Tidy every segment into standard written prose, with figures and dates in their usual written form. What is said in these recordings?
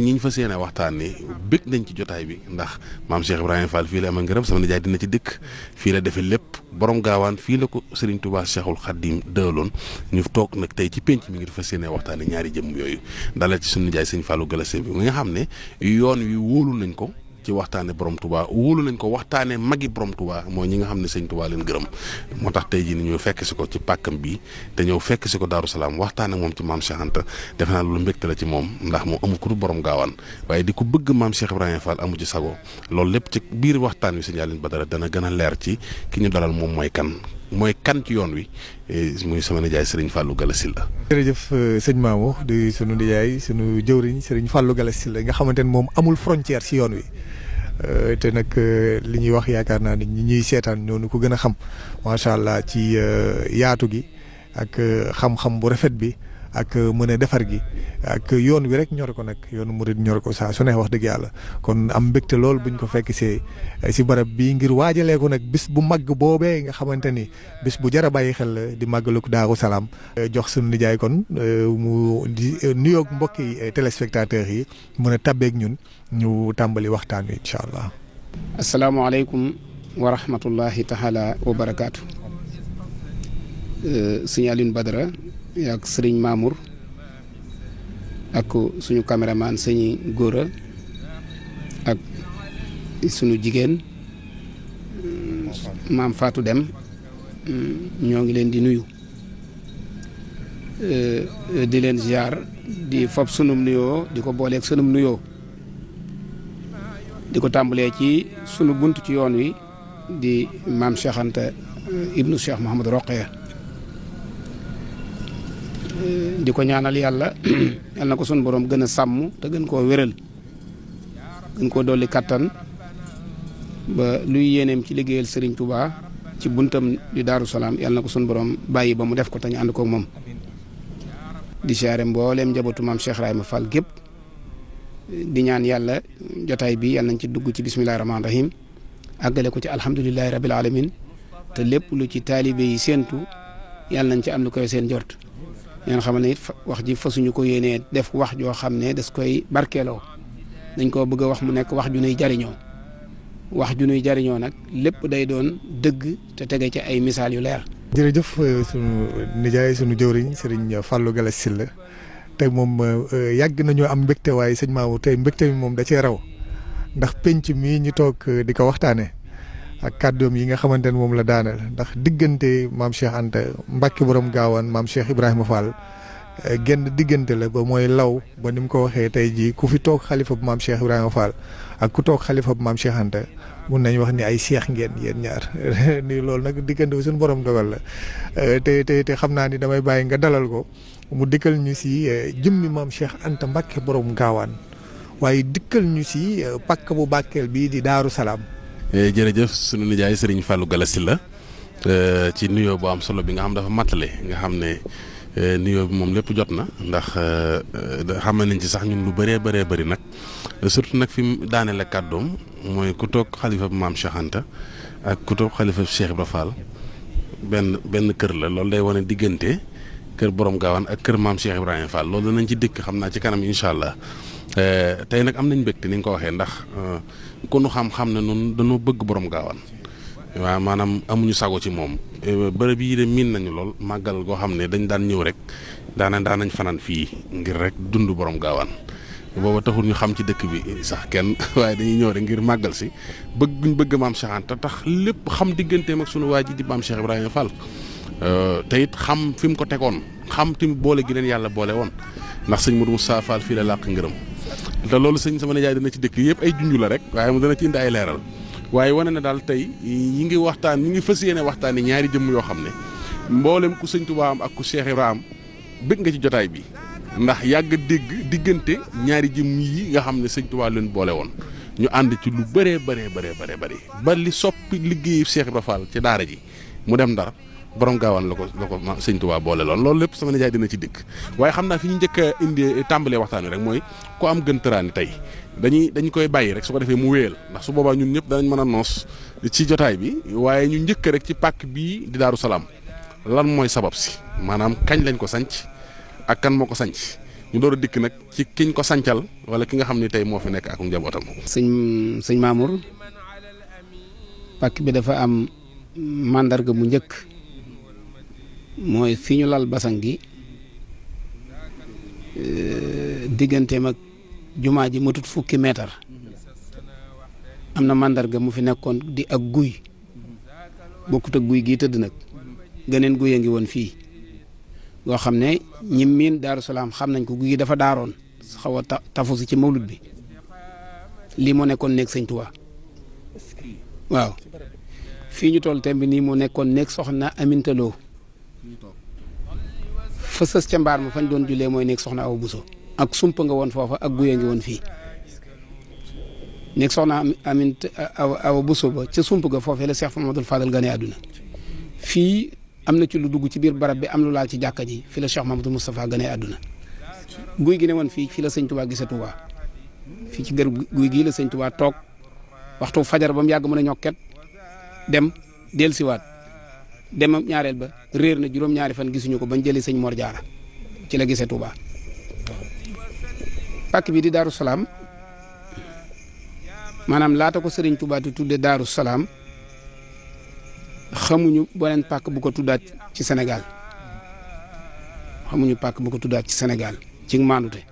ñi ñu fas yéene waxtaanee bëgg nañ ci jotaay bi ndax maam Cheikh Ibrahima Fall fii la ama ngërëm sama nijaay dina ci dëkk fii la defee lépp borom gaawaan fii la ko Serigne Touba Cheikhul Khadim dëloon ñu toog nag tey ci penc mi ngir fas yéene waxtaanee ñaari jëmm yooyu dalal ci sunu nijaay sëñ Fallou Galass bi nga xam ne yoon wi wóolu nañ ko ci waxtaane borom Touba wóolu nañ ko waxtaane magi borom Touba mooy ñi nga xam ne sëñ Touba leen gërëm moo tax tey jii ni ñëw fekk si ko ci pàkkam bi te ñëw fekk si ko Daaru Salaam waxtaane moom ci maam Cheikh Anta defe naa loolu mbégte la ci moom ndax moom amul ku dul borom gaawaan waaye di ko bëgg maam Cheikh Ibrahima Fall amu ci sago loolu lépp ci biir waxtaan wi sëñ Aline Badara dana gën a leer ci ki ñu dalal moom mooy kan ci yoon wi muy sama nijaay Serigne Fallou Galass la. jërëjëf sëñ Maamo di sunu nijaay sunu jëwriñ Serigne Fallou Galass la nga xamante ne moom amul frontière ci yoon wi. te nag li ñuy wax yaakaar naa ni ñi ñuy seetaan ñoo ko gën a xam macha allah ci yaatu gi ak xam-xam bu rafet bi ak mën a defar gi ak yoon wi rek ñor ko nag yoonu murid ñor ko saa su ne wax dëgg yàlla kon am mbégte lool buñ ko fekk si barab bi ngir waajalee ko nag bis bu mag boobee nga xamante ni bis bu jar a bàyyi xel di màggalu Daaru Salaam. jox sunu nijaay kon mu di nuyoog mbokki téléspectateurs yi mën a tabbeeg ñun ñu tàmbali waxtaan wi incha allah. asalaamaaleykum wa rahmatullahi taala wa barakaatu. sëñ Aline Badara ak sëriñ Mamour ak suñu caméraman sëñ Góora ak suñu jigéen maam Fatou Dem ñoo ngi leen di nuyu di leen ziar di fob sunum nuyoo di ko booleeg sunum nuyoo di ko tàmbalee ci sunu bunt ci yoon wi di maam Cheikh Anta ibnu Cheikh Mouhamadou Roqeya di ko ñaanal yàlla yal na ko sun borom gën a sàmm te gën koo wéral gën koo dolli kattan ba luy yéeneem ci liggéeyal Serigne Touba ci buntam di Daaru Salaam yal na ko sun borom bàyyi ba mu def ko te ñu ànd koog moom. di siyaare mbooleem njabootu maam Cheikh Ibrahima Fall gépp di ñaan yàlla jotaay bi yal nañ ci dugg ci bismillahi rahmaani rahim àggale ko ci alhamdulillahi rabbil alamin te lépp lu ci taalibe yi séentu yal nañ ci am lu koy seen jort. ngeen xam ne wax ji fasuñu ko yéenee def wax joo xam ne das koy barkeeloo dañ koo bëgg a wax mu nekk wax ju nuy jariñoo wax ju nuy jariñoo nag lépp day doon dëgg te tege ci ay misaal yu leer. jërëjëf sunu nijaay sunu jëwriñ Serigne Fallou Galass la tey moom yàgg nañoo am mbégte waaye sëñ Mamour tey mbégte mi moom da cee raw ndax penc mii ñu toog di ko waxtaanee ak kàddoom yi nga xamante ne moom la daaneel ndax diggante maam Cheikh Anta Mbacke borom gaawaan maam Cheikh Ibrahima Fall genn diggante la ba mooy law ba ni mu ko waxee tey jii ku fi toog xalifa bu maam Cheikh Ibrahima Fall ak ku toog xalifa bu maam Cheikh Anta mun nañ wax ni ay seex ngeen yéen ñaar ni loolu nag diggante bi suñu borom dogal la te xam naa ni damay bàyyi nga dalal ko mu dikkal ñu si jëmmi maam Cheikh Anta Mbacke borom gaawaan waaye dikkal ñu si pàkk bu Bakel bii di Daaru Salaam. jërëjëf sunu nijaay Serigne Fallou Galass la ci nuyoo bu am solo bi nga xam dafa matale nga xam ne nuyoo bi moom lépp jot na ndax xam nañ ci sax ñun lu bëree bëri nag surtout nag fi mu daaneel kàddoom mooy ku toog xalifa bu maam Cheikh Anta ak ku toog xalifa bu Cheikh Ibrahima Fall benn kër la loolu day wane diggante kër borom gaawaan ak kër maam Cheikh Ibrahima Fall loolu danañ ci dëkk xam naa ci kanam incha allah tey nag am nañ mbégte ni nga ko waxee ndax. ku nu xam-xam ne noonu dañoo bëgg borom gaawaan waaw maanaam amuñu sago ci moom bërëb yi de miin nañu lool màggal goo xam ne dañ daan ñëw rek daanañ fanaan fii ngir rek dund borom gaawaan booba taxul ñu xam ci dëkk bi sax kenn waaye dañuy ñëw rek ngir màggal si bëgguñ bëgg maam Cheikh Anta tax lépp xam digganteem ak sunu waa ji di maam Cheikh Ibrahima Fall te it xam fi mu ko tegoon xam tamit boole gi leen yàlla boole woon ndax sëñ Modou Moussa Fall fii la làq ngërëm te loolu sëñ sama nijaay dina ci dëkk yëpp ay junj la rek waaye mu dana ci indi ay leeral waaye wane na daal tey ñi ngi fas yéene waxtaan ni ñaari jëmm yoo xam ne mboolem ku sëñ Tuubaa am ak ku Cheikh Ibrahima am bëgg nga ci jotaay bi ndax yàgg dégg diggante ñaari jëmm yi nga xam ne sëñ Tuubaa leen boole woon ñu ànd ci lu bëree ba li soppi liggéeyu Cheikh Ibrahima Fall ci daara ji mu dem Ndar borom gaawaan la ko sëñ Tuubaa boole loolu lépp sama nijaay dina ci dikk waaye xam naa fi ñu njëkk a indi tàmbalee waxtaan wi rek mooy ku am gën tëraani tey dañu koy bàyyi rek su ko defee mu wéyal ndax su boobaa ñun ñëpp danañ mën a noos ci jotaay bi waaye ñu njëkk rek ci pàkk bii di Daaru Salaam lan mooy sabab si maanaam kañ lañ ko sanc ak kan moo ko sanc ñu door a dikk nag ci kiñ ko sancal wala ki nga xam ni tey moo fi nekk ak njabootam. sëñ Mamour pàkk bi dafa am màndarga mu njëkk mooy fi ñu lal basang gi digganteem ak jumaa ji matut fukki meetar am na màndarga mu fi nekkoon di ak guy bokkut ak guy gii tëdd nag geneen guy a ngi woon fii goo xam ne ñi miin Daaru Salaam xam nañ ko guy gi dafa daaroon xaw a tafu si ci mawlud bi lii moo nekkoon néeg sëñ Tuubaa waaw fii ñu toll temb nii moo nekkoon néeg soxna Aminta Lo fa sës ca mbaar ma fañ doon jullee mooy néeg soxna Awa Buso ak sumpa nga woon foofa ak guy a ngi woon fii néeg soxna Aminta Awa Buso ba ca sump ga foofee la Cheikh Mamadou Fadal gane àdduna fii am na ci lu dugg ci biir barab bi am lu laal ci jàkka ji fi la Cheikh Mamadou Moustapha gane àdduna guy gi ne woon fii la sëñ Tuubaa gisee Tuubaa fii ci gër guy gii la sëñ Tuubaa toog waxtu fajar ba mu yàgg mën a ñokket dem dellusiwaat dem ñaareel ba réer na juróom-ñaari fan gisuñu ko bañ jëli sëñ Mor Jaara ci la gisee Tuubaa pàkk bi di Daaru Salaam maanaam laata ko sëriñ Tuubaa di tudde Daaru Salaam xamuñu beneen pàkk bu ko tuddaat ci Sénégal ci Sénégal ci maandute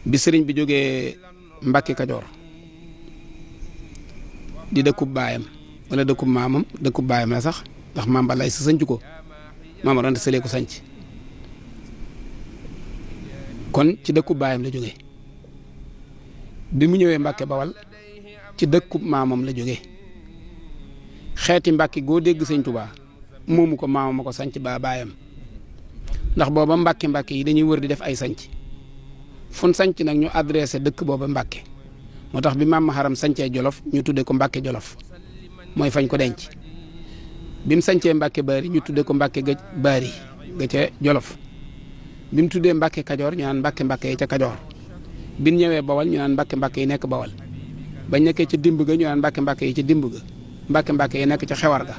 bi sëriñ bi jógee Mbàkke Kajoor di dëkkub baayam wala dëkkub maamam dëkkub baayam la sax ndax maam Balaay sa sanc ko maam Ranta Sëlee ko sanc kon ci dëkkub baayam la jógee bi mu ñëwee Mbàkke Bawal ci dëkkub maamam la jógee xeeti Mbàkke goo dégg sëñ Tuubaa moomu ko maamam a ko sanc ba baayam ndax booba Mbàkke yi dañuy wër di def ay sanc fun sanc nag ñu adressé dëkk booba Mbàkke moo tax bi maam Maharam sancee Jolof ñu tuddee ko Mbàkke Jolof mooy fañ ko denc bi mu sancee Mbàkke Baari ñu tuddee ko Mbàkke ga Baari ga ca Jolof bi mu tuddee Mbàkke Kajoor ñu naan Mbàkke yi ca Kajoor bi ñu ñëwee Bawal ñu naan Mbàkke yi nekk Bawal bañ nekkee ca dimb ga ñu naan Mbàkke yi ca dimb ga Mbàkke yi nekk ca xewar ga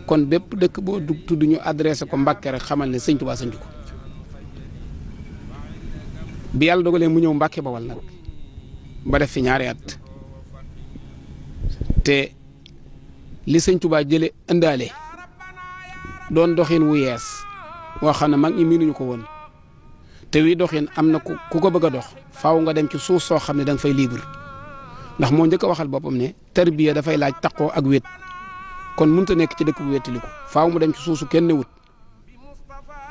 kon bépp dëkk boo dugg tudd ñu adressé ko Mbàkke rek xamal ne sëñ Tuubaa sanc ko bi yàlla dogalee mu ñëw Mbàkke Bawal nag ba def fi ñaari at te li sëñ Tuubaa jële indaale doon doxin wu yees woo xam ne mag ñi miinuñu ko woon te wi doxin am na ku ko bëgg a dox faaw nga dem ci suuf soo xam ne da nga fay libre ndax moo njëkk a waxal boppam ne tarbiya dafay laaj taqoo ak wét kon mënut a nekk ci dëkk bu wéttaliku faaw mu dem ci suusu kenn newut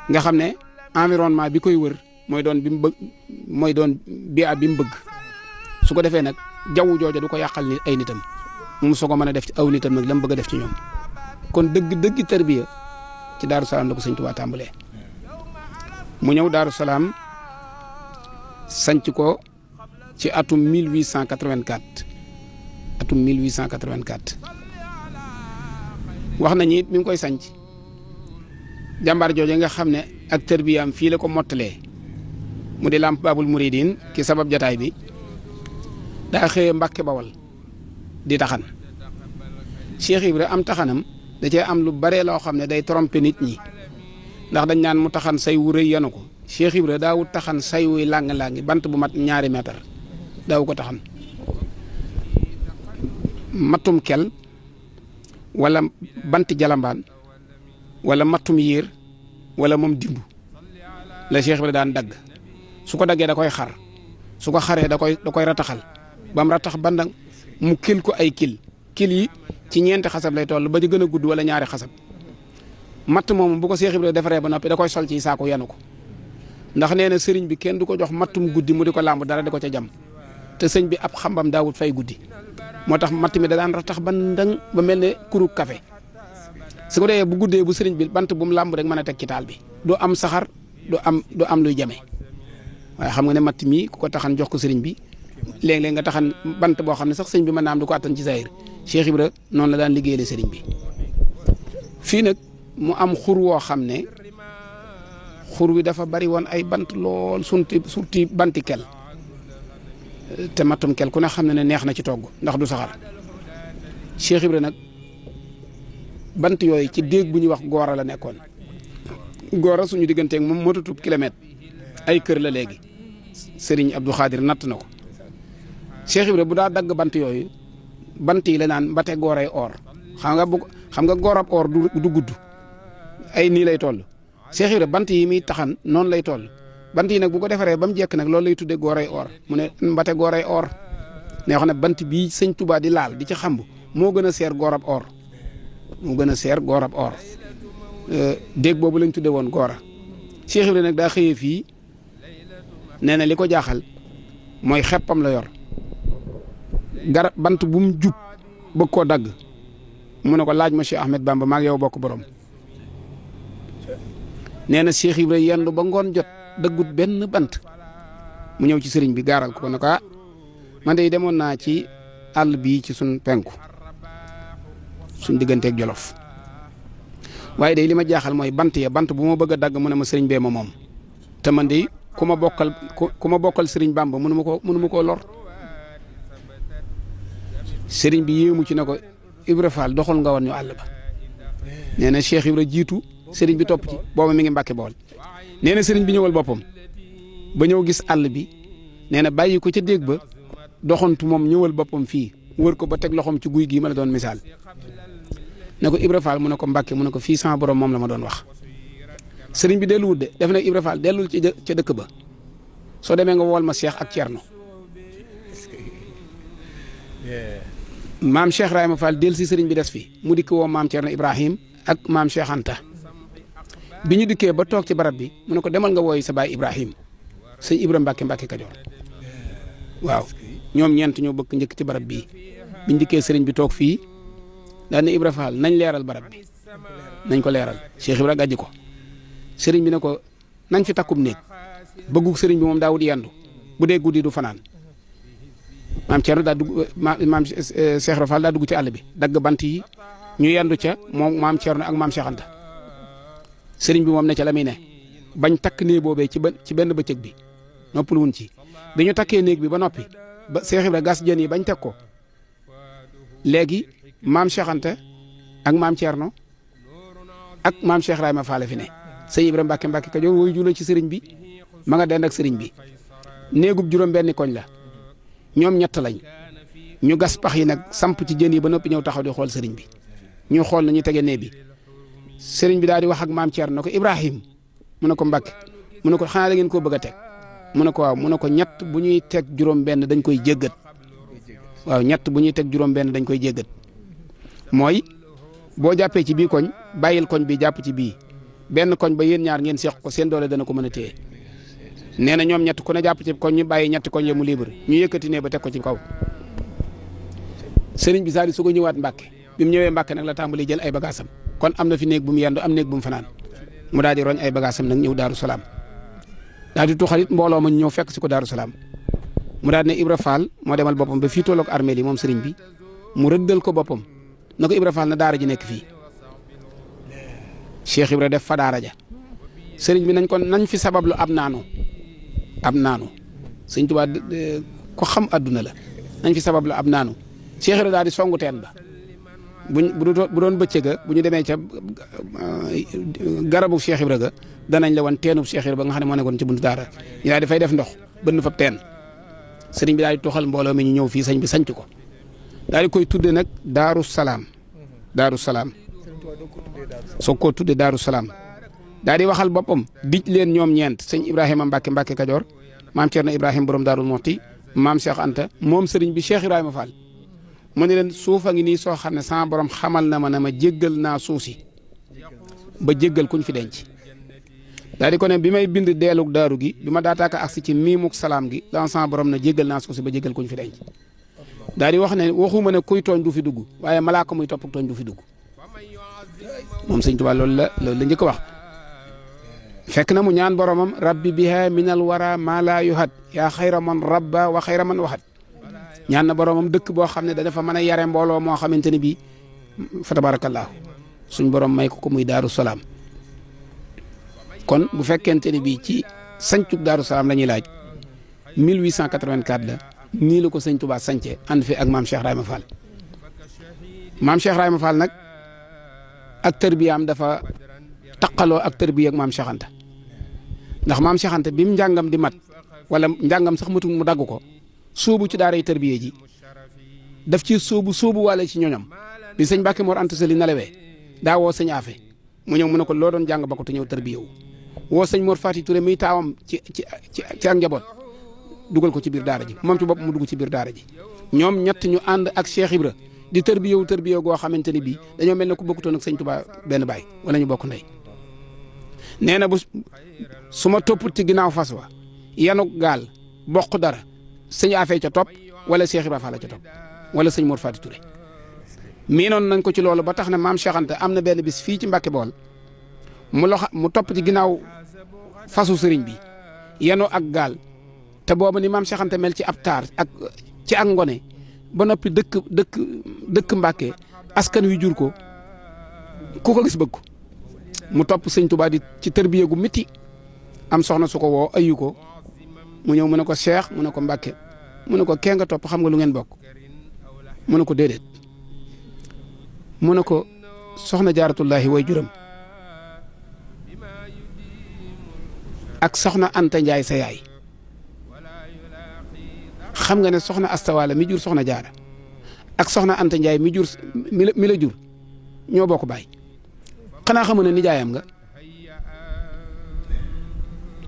nga xam ne environnement bi koy wër mooy doon bi mu bëgg mooy doon bi mu bëgg su ko defee nag jaww jooja du ko yàqal ni ay nitam mu soog a mën a def ci aw nitam nag la mu bëgg a def ci ñoom kon dëgg tarbiya ci Daaru Salaam la ko sëñ Tuubaa tàmbalee mu ñëw Daaru Salaam sanc ko ci atum 1884 wax nañu it mi ngi koy sanc jàmbaar jooju nga xam ne ak tarbiyaam fii la ko mottalee mu di Lamp Baabul Muridiin ki sabab jataay bi daa xëyee Mbàkke Bawal di taxan Cheikh Ibra am taxanam da cee am lu bare loo xam ne day tromper nit ñi ndax dañ naan mu taxan say wu rëy yanu ko Cheikh Ibra daawut taxan say wuy làng-làngi bant bu mat 2 mètre daaw ko taxan mattum kel wala banti jalambaan wala mattum yéer wala moom dimbu la Cheikh Ibra daan dagg su ko daggee da koy xar su ko xaree da koy rataxal ba mu ratax bandang mu kil ko ay kil yi ci 4 xasab lay toll ba ci gën a gudd wala 2 xasab matt moom bu ko Cheikh Ibra defaree ba noppi da koy sol ci saako yanu ko ndax nee na sëriñ bi kenn du ko jox mattum guddi mu di ko làmb dara di ko ca jam te sëñ bi ab xambam daawut fay guddi moo tax matt mi da daan ratax bandang ba mel ne kuru café su ko dee bu guddee bu sëriñ bi bant bu mu làmb rek mën a teg ci taal bi du am saxar du am luy jame waaye xam nga ne matt mii ku ko taxan jox ko sëriñ bi léeg-léeg nga taxan bant boo xam ne sax sëñ bi mën naa am du ko attan ci zahir Cheikh Ibra noonu la daan liggéeyale sëriñ bi fii nag mu am xur woo xam ne xur wi dafa bari woon ay bant lool surti banti kel te mattum kel ku ne xam ne neex na ci togg ndax du saxar Cheikh Ibra nag bant yooyu ci déeg bu ñuy wax Goora la nekkoon Goora suñu digganteeg moom matutub kilomètre ay kër la léegi Serigne Abdou Khadir natt na ko Cheikh Ibra bu daa dagg bant yooyu bant yi la naan mbate gooray or xam nga goorab or du gudd ay nii lay toll Cheikh Ibra bant yi muy taxan noonu lay toll bant yi nag bu ko defaree ba mu jekk nag loolu lay tuddee gooray or mu ne mbate gooray or ne xam ne bant bii sëñ Touba di laal di ci xamb moo gën a seer goorab or moo gën a seer goorab or déeg boobu lañ tuddee woon goora Cheikh Ibra nag daa xëyee fii nee na li ko jaaxal mooy xeppam la yor garab bant bu mu jub bëgg koo dagg mu ne ko laaj ma Cheikh Ahmed Bamba maa ngi yow bokk borom nee na Cheikh Ibra yendu ba ngoon jot daggut benn bant mu ñëw ci sëriñ bi gaaral ko ne ko man de demoon naa ci àll bii ci suñ penku suñ digganteeg Jolof waaye day li ma jaaxal mooy bant bu ma bëgg a dagg mu ne ma sëriñ bee ma moom te man de ku ma bokkal sëriñ Bamba mënu ma koo lor sëriñ bi yéemu ci ne ko Ibra Fall doxal nga woon ñu àll ba nee na Cheikh Ibra jiitu sëriñ bi topp ci booba mi ngi Mbàkke Bawol nee na sëriñ bi ñëwal boppam ba ñëw gis àll bi nee na bàyyi ko ca déeg ba doxantu moom ñëwal boppam fii wër ko ba teg loxoom ci guy gii ma la doon misaal ne ko Ibra Fall mu ne ko Mbàkke mu ne ko fii sama borom moom la ma doon wax sëriñ bi delluwut de def na Ibra Fall dellul ca dëkk ba soo demee nga wool ma Cheikh ak Thierno maam Cheikh Rahima Fall del si sëriñ bi des fi mu dikk woo maam Thierno Ibrahim ak maam Cheikh Anta bi ñu dikkee ba toog ci barab bi mu ne ko demal nga wooyi sa baay Ibrahim sëñ Ibra Mbàkke Kajoor waaw ñoom ñeent ñoo bëgg njëkk ci barab bii biñ dikkee sëriñ bi toog fii daal ne Ibra Fall nañ leeral barab bi nañ ko leeral Cheikh Ibra gàjji ko sëriñ bi ne ko nañ fi takkum néeg bëggu sëriñ bi moom daa wut yendu bu dee guddi du fanaan maam Thierno daa dugg maam Cheikh Ibra Fall daa dugg ci àll bi dagg bant yi ñu yendu ca moom maam Thierno ak maam Cheikh Anta sëriñ bi moom ne ca la muy ne bañ takk néeg boobee ci benn bëccëg bi noppalu wuñ ci bi ñu takkee néeg bi ba noppi ba Cheikh Ibra gas jën yi bañ teg ko léegi maam Cheikh Anta ak maam Thierno ak maam Cheikh Rahima Fall fi ne sëñ Ibra Mbàkke Kajoor woy jula ci sëriñ bi ma nga dend ak sëriñ bi néegub juróom-benni koñ la ñoom ñett lañ ñu gas pax yi nag samp ci jën yi ba noppi ñëw taxaw di xool sëriñ bi ñu xool na ñu tege nee bi sëriñ bi daal di wax ak maam Thierno ko Ibrahim mu ne ko Mbàkke mu ne ko xanaa da ngeen koo bëgg a teg mu ne ko waaw mu ne ko ñett bu ñuy teg juróom-benn dañ koy jéggat waaw ñett bu ñuy teg juróom-benn dañ koy jéggat mooy boo jàppee ci bii koñ bàyyil koñ bi jàpp ci bii benn koñ ba yéen ñaar ngeen seq ko seen doole dana ko mën a téye nee na ñoom ñett ku ne jàpp ci koñ ñu bàyyi ñetti koñ ya mu libre ñu yëkkati ne ba teg ko ci kaw sëriñ bi saa di su ko ñëwaat Mbàkke bi mu ñëwee Mbàkke nag la tàmbali jël ay bagaasam kon am na fi néeg bu mu yendu am néeg bu mu fanaan mu daal di roñ ay bagaasam nag ñëw Daaru Salaam daal di tuxalit mbooloo ma ñëw fekk si ko Daaru Salaam mu daal ne Ibra Fall moo demal boppam ba fii tolloog armée yi moom sëriñ bi mu rëddal ko boppam na ko Ibra Fall na daara ji nekk fii Cheikh Ibra def fa daara ja sëriñ bi nañ fi sabablu ab naanu sëñ Tuubaa ko xam adduna la nañ fi sabablu ab naanu Cheikh Ibra daal di songu teen ba bu doon bëccëga bu ñu demee ca garabu Cheikh Ibra ga danañ la wan teenub Cheikh Ibra ba nga xam ne moo nekkoon ci buntu daara ñu daal di fay def ndox bënn fa teen sëriñ bi daal di toxal mbooloo mi ñu ñëw fii sëñ bi sanc ko daal di koy tudde nag Daaru Salaam soog koo tudde Daaru Salaam daal di waxal boppam dij leen ñoom ñeent sëñ Ibrahima Mbàkke Kajoor maam Thierno Ibrahima borom Daaru Muxti maam Cheikh Anta moom sëriñ bi Cheikh Ibrahima Fall mu ne leen suuf a ngi nii soo xam ne sama borom xamal na ma ne ma jéggal naa suuf si ba jéggal kuñ fi denc daal di ko ne bi may bind deelug daaru gi bi ma daataaka agsi ci miimuk salaam gi dans sama borom na jéggal naa suuf si ba jéggal kuñ fi denc daal di wax ne waxuma ne kuy tooñ du fi dugg waaye malaaka muy topp tooñ du fi dugg moom sëñ Tuubaa loolu la njëkk a wax fekk na mu ñaan boromam rabbi biha minal wara maa laa yuhat yaa xayra man rabba wa xayra man waxat ñaan na boromam dëkk boo xam ne dafa mën a yare mbooloo moo xamante ne bii fa tabaarakallaahu suñ borom may ko muy Daaru Salaam kon bu fekkente ne bii ci sancug Daaru Salaam la ñuy laaj 1884 la nii la ko sëñ Tuubaa sancee ànd fi ak maam Cheikh Rahima Fall maam Cheikh Rahima Fall nag ak tërbiyaam dafa taqaloo ak tërbiya ak maam Cheikh Anta ndax maam Cheikh Anta bi mu njàngam di mat wala njàngam sax matul mu dagg ko sóobu ci daaray tërbiye ji daf ci sóobu wala ci ñoñam bi sëñ Mbàkke Mor Anta Sali nalawee daa woo sëñ Afe mu ñëw mu ne ko loo doon jàng ba ko te ñëw tërbiye wu woo sëñ Mor Fati Touré muy taawam ci ak njaboot dugal ko ci biir daara ji moom ci bopp mu dugg ci biir daara ji ñoom ñett ñu ànd ak Cheikh Ibra di tërbiye goo xamante ni bii dañoo mel ne ku bokkutoon ak sëñ Tuubaa benn baay wala ñu bokk ndey nee na su ma topput ci ginnaaw fas wa yanu gaal bokk dara sëñ Afee ca topp wala Cheikh Ibra Fall ca topp wala sëñ Mor Fati Touré miinoon nañ ko ci loolu ba tax na maam Cheikh Anta am na benn bis fii ci Mbàkke Bool mu topp ci ginnaaw fasu sëriñ bi yanu ak gaal te boobu ni maam Cheikh Anta mel ci ab taar ak ci ak ngone ba noppi dëkk Mbàkke askan wi jur ko ku ko gis bëgg ko mu topp sëñ Tuubaa di ci tërbiye gu métti am soxna su ko woo ayu ko mu ñëw mu ne ko Cheikh mu ne ko Mbàkke mu ne ko kee nga topp xam nga lu ngeen bokk mu ne ko déedéet mu ne ko soxna Jaaratullaahi way juram ak soxna Anta Njaay sa yaay xam nga ne soxna Astawaala mi jur soxna Jaara ak soxna Anta Njaay mi jur mi la jur ñoo bokk baay xanaa xamu ne nijaayam nga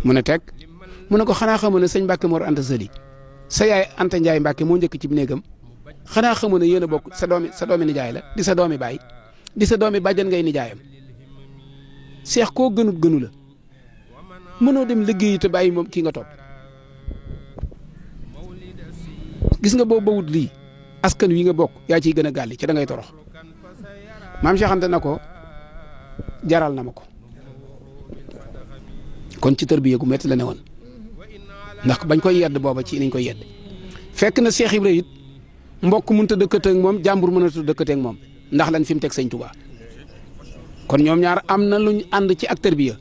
mu ne teg mu ne ko xanaa xamu ne sëñ Mbàkke Mor Anta Sali sa yaay Anta Njaay Mbàkke moo njëkk ci néegam xanaa xamu ne yéen a bokk sa doomi nijaay la di sa doomi baay di sa doomi bàjjan ngay nijaayam seex koo gënu la mënoo dem liggéeyi te bàyyi moom kii nga topp gis nga boobu bawut lii askan wi nga bokk yaa ciy gën a gàlli ci da ngay torox maam Cheikh Anta na ko jaral na ma ko kon ci tërbiye gu métti la ne woon ndax bañ koy yedd booba ci nañ koy yedd fekk na Cheikh Ibra it mbokk mënut a dëkkatee ak moom jàmbur mënut a dëkkatee ak moom ndax lan fi mu teg sëñ Touba kon ñoom ñaar am na luñ ànd ci ak tërbiye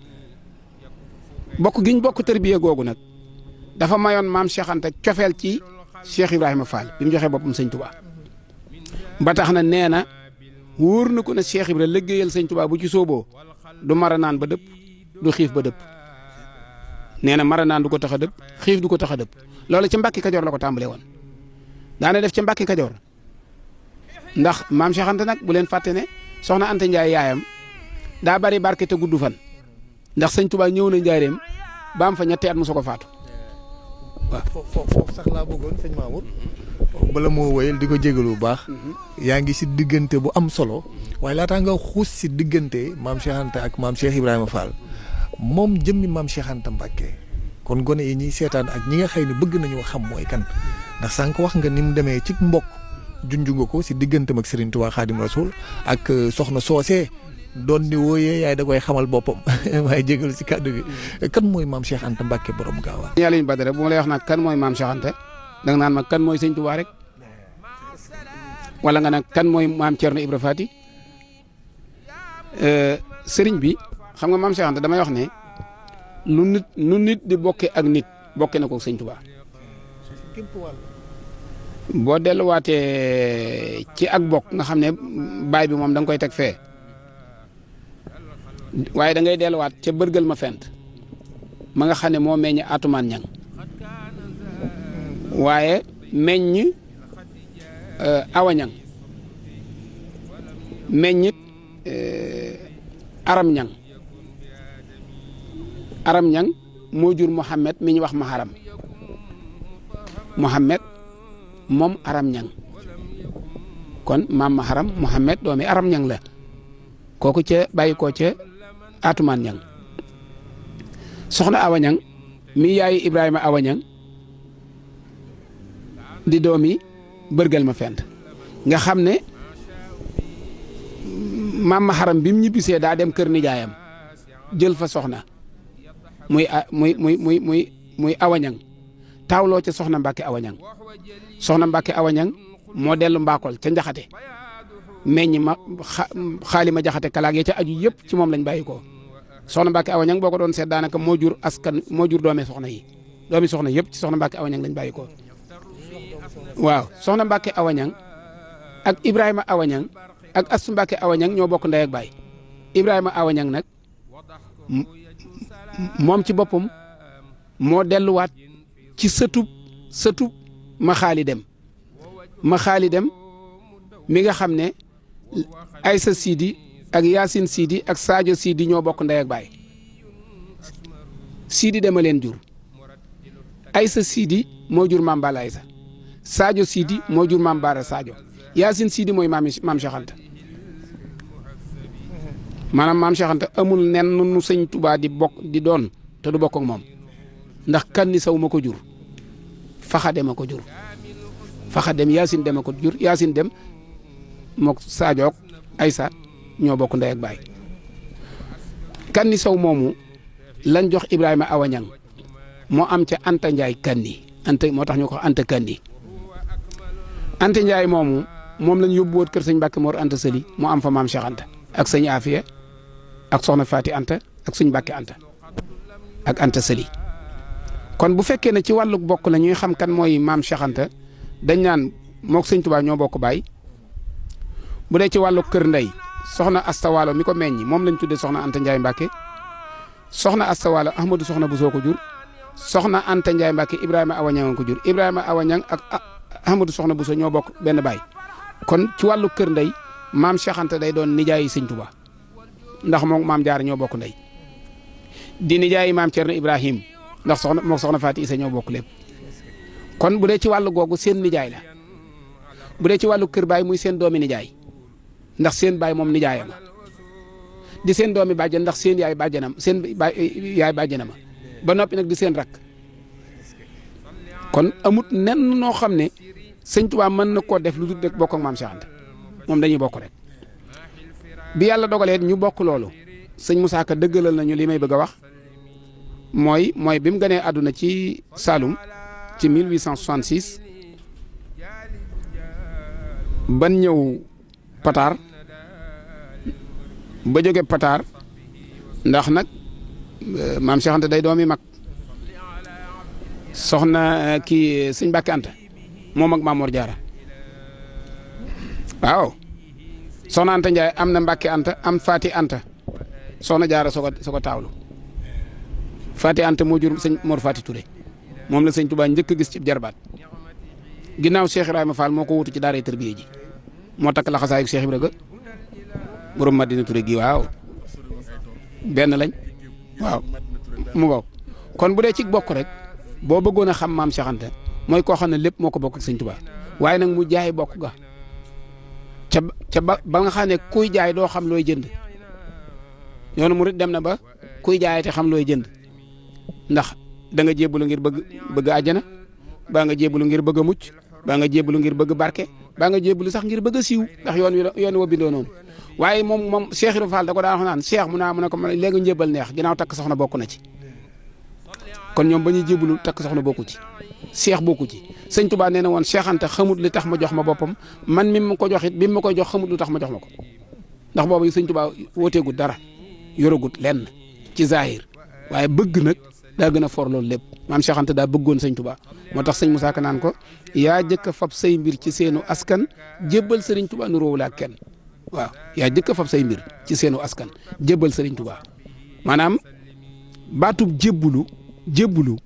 bokk giñ bokk tërbiye googu nag dafa mayoon maam Cheikh Anta cofeel ci Cheikh Ibrahima Fall bi mu joxee boppam sëñ Touba ba tax na nee na wóor na ko ne Cheikh Ibra liggéeyal sëñ Touba bu ci sooboo du mara naan ba dëpp du xiif ba dëpp nee na mara naan du ko tax a dëpp xiif du ko tax a dëpp loolu ci Mbàkke Kajoor la ko tàmbalee woon daana def ci Mbàkke Kajoor ndax maam Cheikh Anta nag bu leen fàtte ne soxna Anta Njaay yaayam daa bari barke te gudd fan ndax sëñ Touba ñëw na njaareem ba am fa ñetti at mu soo ko faatu waaw foofu sax laa bëggoon sëñ Mamour bala moo wéyal di ko jégalu bu baax yaa ngi si diggante bu am solo waaye laataa nga xuus si diggante maam Cheikh Anta ak maam Cheikh Ibrahima Fall moom jëmmi maam Cheikh Anta Mbàkke kon gone yi ñuy seetaan ak ñi nga xëy ne bëgg nañoo xam mooy kan ndax sànq wax nga ni mu demee ci mbokk junju nga ko si digganteem ak Serigne Touba Khadim Rasoul ak soxna soosee doon ni wooyee yaay da koy xamal boppam waaye jégalu si kàddu gi kan mooy maam Cheikh Anta Mbàkke borom gaawaan. yàlla ñu badare bu ma lay wax nag kan mooy maam Cheikh Anta danga naan ma kan mooy sëñ Touba rek wala nga nag kan mooy maam Thierno Ibra Fati sëriñ bi xam nga maam Cheikh Anta damay wax ne nu nit di bokke ak nit bokke na ko sëñ Touba boo delluwaatee ci ak bokk nga xam ne baay bi moom da nga koy teg fee waaye da ngay delluwaat ca bërgël ma fent ma nga xam ne moo meññ atumaan ñang waaye meññ awañang meññit aram ñang moo jur Muhammad mi ñu wax maharam Muhammad moom aram ñang kon maam maharam Muhammad doomi aram ñang la kooku ca bàyyi ko ca atumaan ñang soxna awañang mi yaayu Ibrahima awañang di doomi bërgal ma fent nga xam ne maam maharam bi mu ñibbisee daa dem kër nijaayam jël fa soxna muy awañang taawloo ca soxna Mbàkke awañang soxna Mbàkke awañang moo dellu mbaakol ca njaxate meññ ma xaali ma jaxate kalaag ya ca aju yëpp ci moom lañ bàyyi ko soxna Mbàkke awañang boo ko doon seet daanaka moo jur doomi soxna yi doomi soxna yëpp ci soxna Mbàkke awañang lañ bàyyi ko waaw soxna Mbàkke awañang ak Ibrahima awañang ak Astu Mbàkke awañang ñoo bokk ndey ak baay Ibrahima awañang nag moom ci boppam moo delluwaat ci sëtub ma xaali dem mi nga xam ne Aysa Sidi ak Yaasin Sidi ak Sadio Sidi ñoo bokk ndey ak baay Sidi dema leen jur Aysa Sidi moo jur maam Balla Aysa Sadio Sidi moo jur maam Baara Sadio Yaasin Sidi mooy maam Cheikh Anta maanaam maam Cheikh Anta amul nen nu sëñ Tuubaa di doon te du bokk ak moom ndax Kanni Saw ma ko jur Faxa dem a ko jur Faxa dem Yaasin dem a ko jur Yaasin dem mook Sadio ak Aysa ñoo bokk ndey ak baay Kanni Saw moomu lañ jox Ibrahima Awañang moo am ca Anta Ndiaye Kanni Anta moo tax ñu ko Anta Kanni Anta Ndiaye moomu moom lañ yóbbu woon kër sëñ Mbàkke Mor Anta Sali moo am fa maam Cheikh Anta ak sëñ Afiya ak soxna Faati Anta ak sëñ Mbàkke Anta ak Anta Sali kon bu fekkee ne ci wàllu bokk la ñuy xam kan mooy maam Cheikh Anta dañ naan mook sëñ Tuubaa ñoo bokk baay bu dee ci wàllu kër ndey soxna Asta Waalo mi ko meññi moom lañ tuddee soxna Anta Ndiaye Mbàkke soxna Asta Waalo Ahmadou soxna Bousso ko jur soxna Anta Ndiaye Mbàkke Ibrahima Awañang ko jur Ibrahima Awañang ak Ahmadou soxna Bousso ñoo bokk benn baay kon ci wàllu kër ndey maam Cheikh Anta day doon nijaayi sëñ Tuubaa ndax moom maam Jaara ñoo bokk ndey di nijaayi maam Cerno Ibrahim ndax soxna Faati Isa ñoo bokk lépp kon bu dee ci wàllu googu seen nijaay la bu dee ci wàllu kër baay muy seen doomi nijaay ndax seen baay moom nijaayam di seen doomi bàjjen ndax seen yaay bàjjenam yaay bàjjenam ba noppi nag di seen rakk kon amut nen noo xam ne sëñ Tuubaa mën na koo def lu dul rek bokk ak maam Cheikh Anta moom dañuy bokk rek bi yàlla dogalee ñu bokk loolu sëñ Moussa Ka dëggalal nañu li may bëgg a wax mooy bi mu gënee àdduna ci Saloum ci 1866 ban ñëw Pataar ba jóge Pataar ndax nag maam Cheikh Anta day doomi mag soxna kii sëñ Mbàkke Anta moom ak Maam Mor Jaara waaw soxna Anta Ndiaye am na Mbàkke Anta am Faati Anta soxna Jaara soo ko taawlu Faati Anta moo jur sëñ Mor Faati Touré moom la sëñ Tuubaa njëkk a gis ci jarbaat ginnaaw Cheikh Ibrahima Fall moo ko wutu ci daaray tërbiye ji moo takk laxasaayu Cheikh Ibrahima borom Madina Touré gi waaw benn lañ waaw mu bokk kon bu dee ci bokk rek boo bëggoon a xam maam Cheikh Anta mooy koo xam ne lépp moo ko bokk ak sëñ Tuubaa waaye nag mu jaay bokk ga ca ba nga xam ne kuy jaay doo xam looy jënd yoonu murit dem na ba kuy jaay te xam looy jënd ndax da nga jébbalu ngir bëgg àjjana baa nga jébbalu ngir bëgg a mucc baa nga jébbalu ngir bëgg barke baa nga jébbalu sax ngir bëgg a siiw ndax yoon wa bindoo noonu waaye moom Cheikh Ibra Fall da ko daan wax naan Cheikh mu ne ko léegi njébbal neex ginnaaw takk soxna bokk na ci kon ñoom ba ñuy jébbalu takk soxna bokku ci Cheikh bokku ci sëñ Tuubaa nee na woon Cheikh Anta xamut li tax ma jox ma boppam man mi ma ko jox it bi ma koy jox xamut lu tax ma jox ma ko ndax boobu sëñ Tuubaa wooteegut dara yoragut lenn ci zahir waaye bëgg nag daa gën a for loolu lépp maam Cheikh Anta daa bëggoon sëñ Tuubaa moo tax sëñ Moussa Ka naan ko yaa jëkk a fab say mbir ci seenu askan jébbal sëriñ Tuubaa nu róowu laa kenn waaw yaa jëkk a fab say mbir ci seenu askan jébbal sëriñ Tuubaa maanaam baatub jébbulu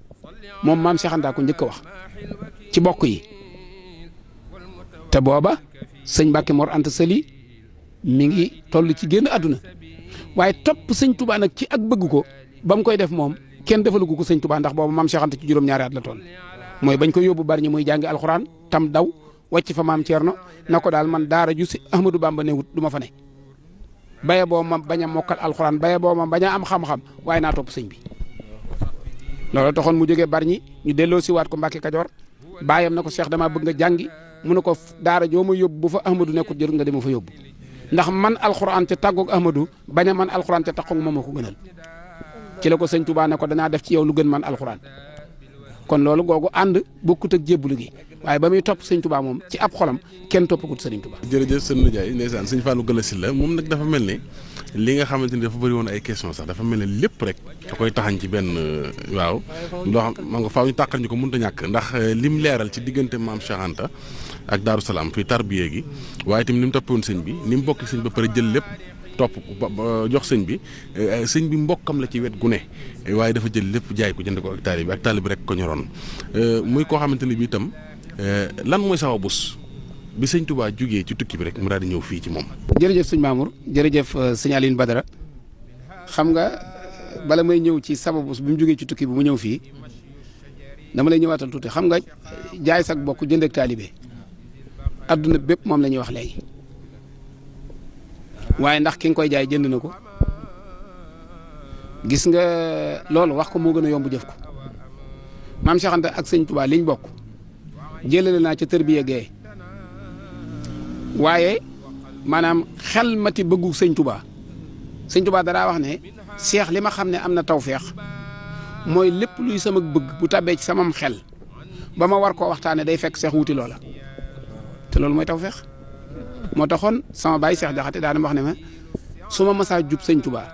moom maam Cheikh Anta ko njëkk a wax ci bokk yi te booba sëñ Mbàkke Mor Anta Sali mi ngi toll ci génn àdduna waaye topp sëñ Tuubaa nag ci ak bëgg ko ba mu koy def moom kenn defalugu ko sëñ Tuubaa ndax booba maam Cheikh Anta ci juróom-ñaari at la toll mooy bañ ko yóbbu bari ñi muy jàngi alxuraan tam daw wàcc fa maam Thierno na ko daal man daara ju si Ahmadou Bamba newut du ma fa ne baye boo ma bañ a mokkal alxuraan baye boo ma bañ a am xam-xam waaye naa topp sëñ bi loolu taxoon mu jógee bari ñi ñu delloo si waat ko Mbàkke Kajoor baayam na ko Cheikh damaa bëgg nga jàngi mu ne ko daara joo ma yóbbu bu fa Ahmadou nekkut jërut nga dema fa yóbbu ndax man alxuraan ca tàggoog Ahmadou bañ a man alxuraan ca tàggoog moom a ko gënal ci la ko sëñ Tuubaa ne ko danaa def ci yow lu gën man alxuraan kon loolu googu ànd bokkut ak jébbalu gi waaye ba muy topp sëñ Tuubaa moom ci ab xolam kenn toppagut sëriñ Tuubaa. jërëjëf sëñ Ndiaye ndeysaan sëñ Fallou Galass la moom nag dafa mel ni li nga xamante ni dafa bëri woon ay question sax dafa mel ni lépp rek da koy taxañ ci benn waaw loo xam ma nga faaw ñu tàqal ñu ko mënut a ñàkk ndax lim leeral ci diggante maam Cheikh Anta ak Daaru Salaam fii tarbiye gi waaye tamit ni mu toppoon sëñ bi ni mu bokk sëñ ba pare jël lépp topp jox sëñ bi sëñ bi mbokkam la ci wet gu ne waaye dafa jël lépp jaay ko jënd ko ak taalibe rek ko ñoroon muy koo xamante ne bi itam lan mooy sababus bi sëñ Touba jugee ci tukki bi rek mu daal di ñëw fii ci moom. jërëjëf sëñ Mamour jërëjëf sëñ Aline Badara xam nga bala may ñëw ci sababus bi mu jugee ci tukki bi mu ñëw fii dama lay ñëwaatal tuuti xam nga jaay sag bokk jënd ak taalibe adduna bépp moom la ñuy wax léegi waaye ndax ki nga koy jaay jënd na ko gis nga loolu wax ko moo gën a yomb jëf ko maam Cheikh Anta ak sëñ Touba liñ bokk jëlale naa ca tërbiya gee waaye maanaam xel mati bëggu sëñ Touba daraa wax ne Cheikh li ma xam ne am na tawféex mooy lépp luy sama bëgg bu tàbbee ci samam xel ba ma war koo waxtaanee day fekk Cheikh wuti loola te loolu mooy tawféex moo taxoon sama baay Cheikh Jaxate daana wax ne ma su ma masaa jub sëñ Touba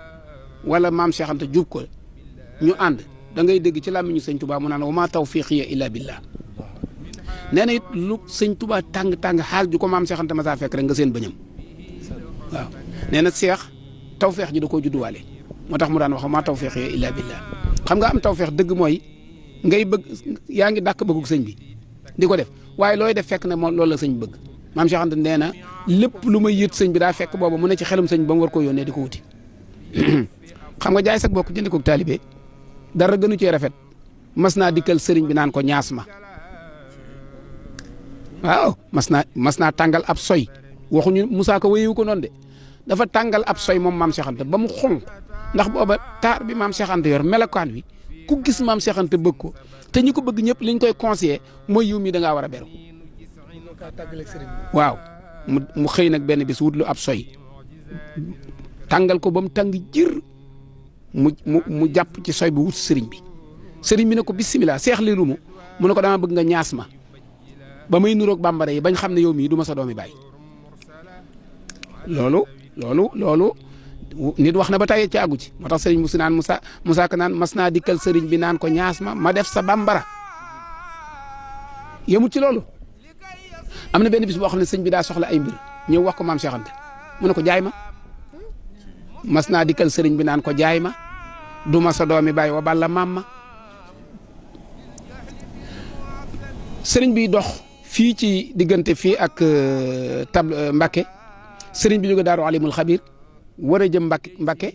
wala maam Cheikh Anta jub ko ñu ànd da ngay dégg ci làmmiñu sëñ Touba mu naan wa maa tawfiiqiya illa billah nee na it lu sëñ Touba tàng xaal ju ko maam Cheikh Anta masaa fekk rek nga seen bëñam waaw nee na Cheikh tawféex ji da koo judduwaale moo tax mu daan wax wa maa tawfiiqiya illa billah xam nga am tawféex dëgg mooy ngay bëgg yaa ngi dàkk bëggug sëñ bi di ko def waaye looy def fekk ne moom loolu la sëñ bëgg maam Cheikh Anta nee na lépp lu may yët sëñ bi daa fekk booba mu ne ci xelum sëñ bi ba mu war koo yónnee di ko wuti xam nga jaay sag bokk jënd ko taalibe dara gënu cee rafet mas naa dikkal sëriñ bi naan ko ñaas ma waaw mas naa tàngal ab soy waxuñu Moussa ko wéyewu ko noonu de dafa tàngal ab soy moom maam Cheikh Anta ba mu xonq ndax booba taar bi maam Cheikh Anta yor melokaan wi ku gis maam Cheikh Anta bëgg ko te ñi ko bëgg ñëpp liñ koy conseillé mooy yiw mi da ngaa war a beru waaw mu xëy nag benn bis wut lu ab soy tàngal ko ba mu tàng jir mu jàpp ci soy bi wut sëriñ bi ne ko bisimilah seex li lu mu ne ko dama bëgg nga ñaas ma ba may nuroog bambara yi bañ xam ne yow mii du ma sa doomi baay loolu nit wax na ba tey ci àggu ci moo tax sëriñ Moussa naan Moussa ka naan mas naa dikkal sëriñ bi naan ko ñaas ma def sa bambara yemut ci loolu am na benn bis boo xam ne sëñ bi daa soxla ay mbir ñëw wax ko maam Cheikh Anta mu ne ko jaay ma mas naa dikkal sëriñ bi naan ko jaay ma du ma sa doomi baay wa balla maam ma sëriñ bi dox fii ci diggante fii ak Mbakke sëriñ bi jóge Daaru Alimul Xabir war a jëm Mbakke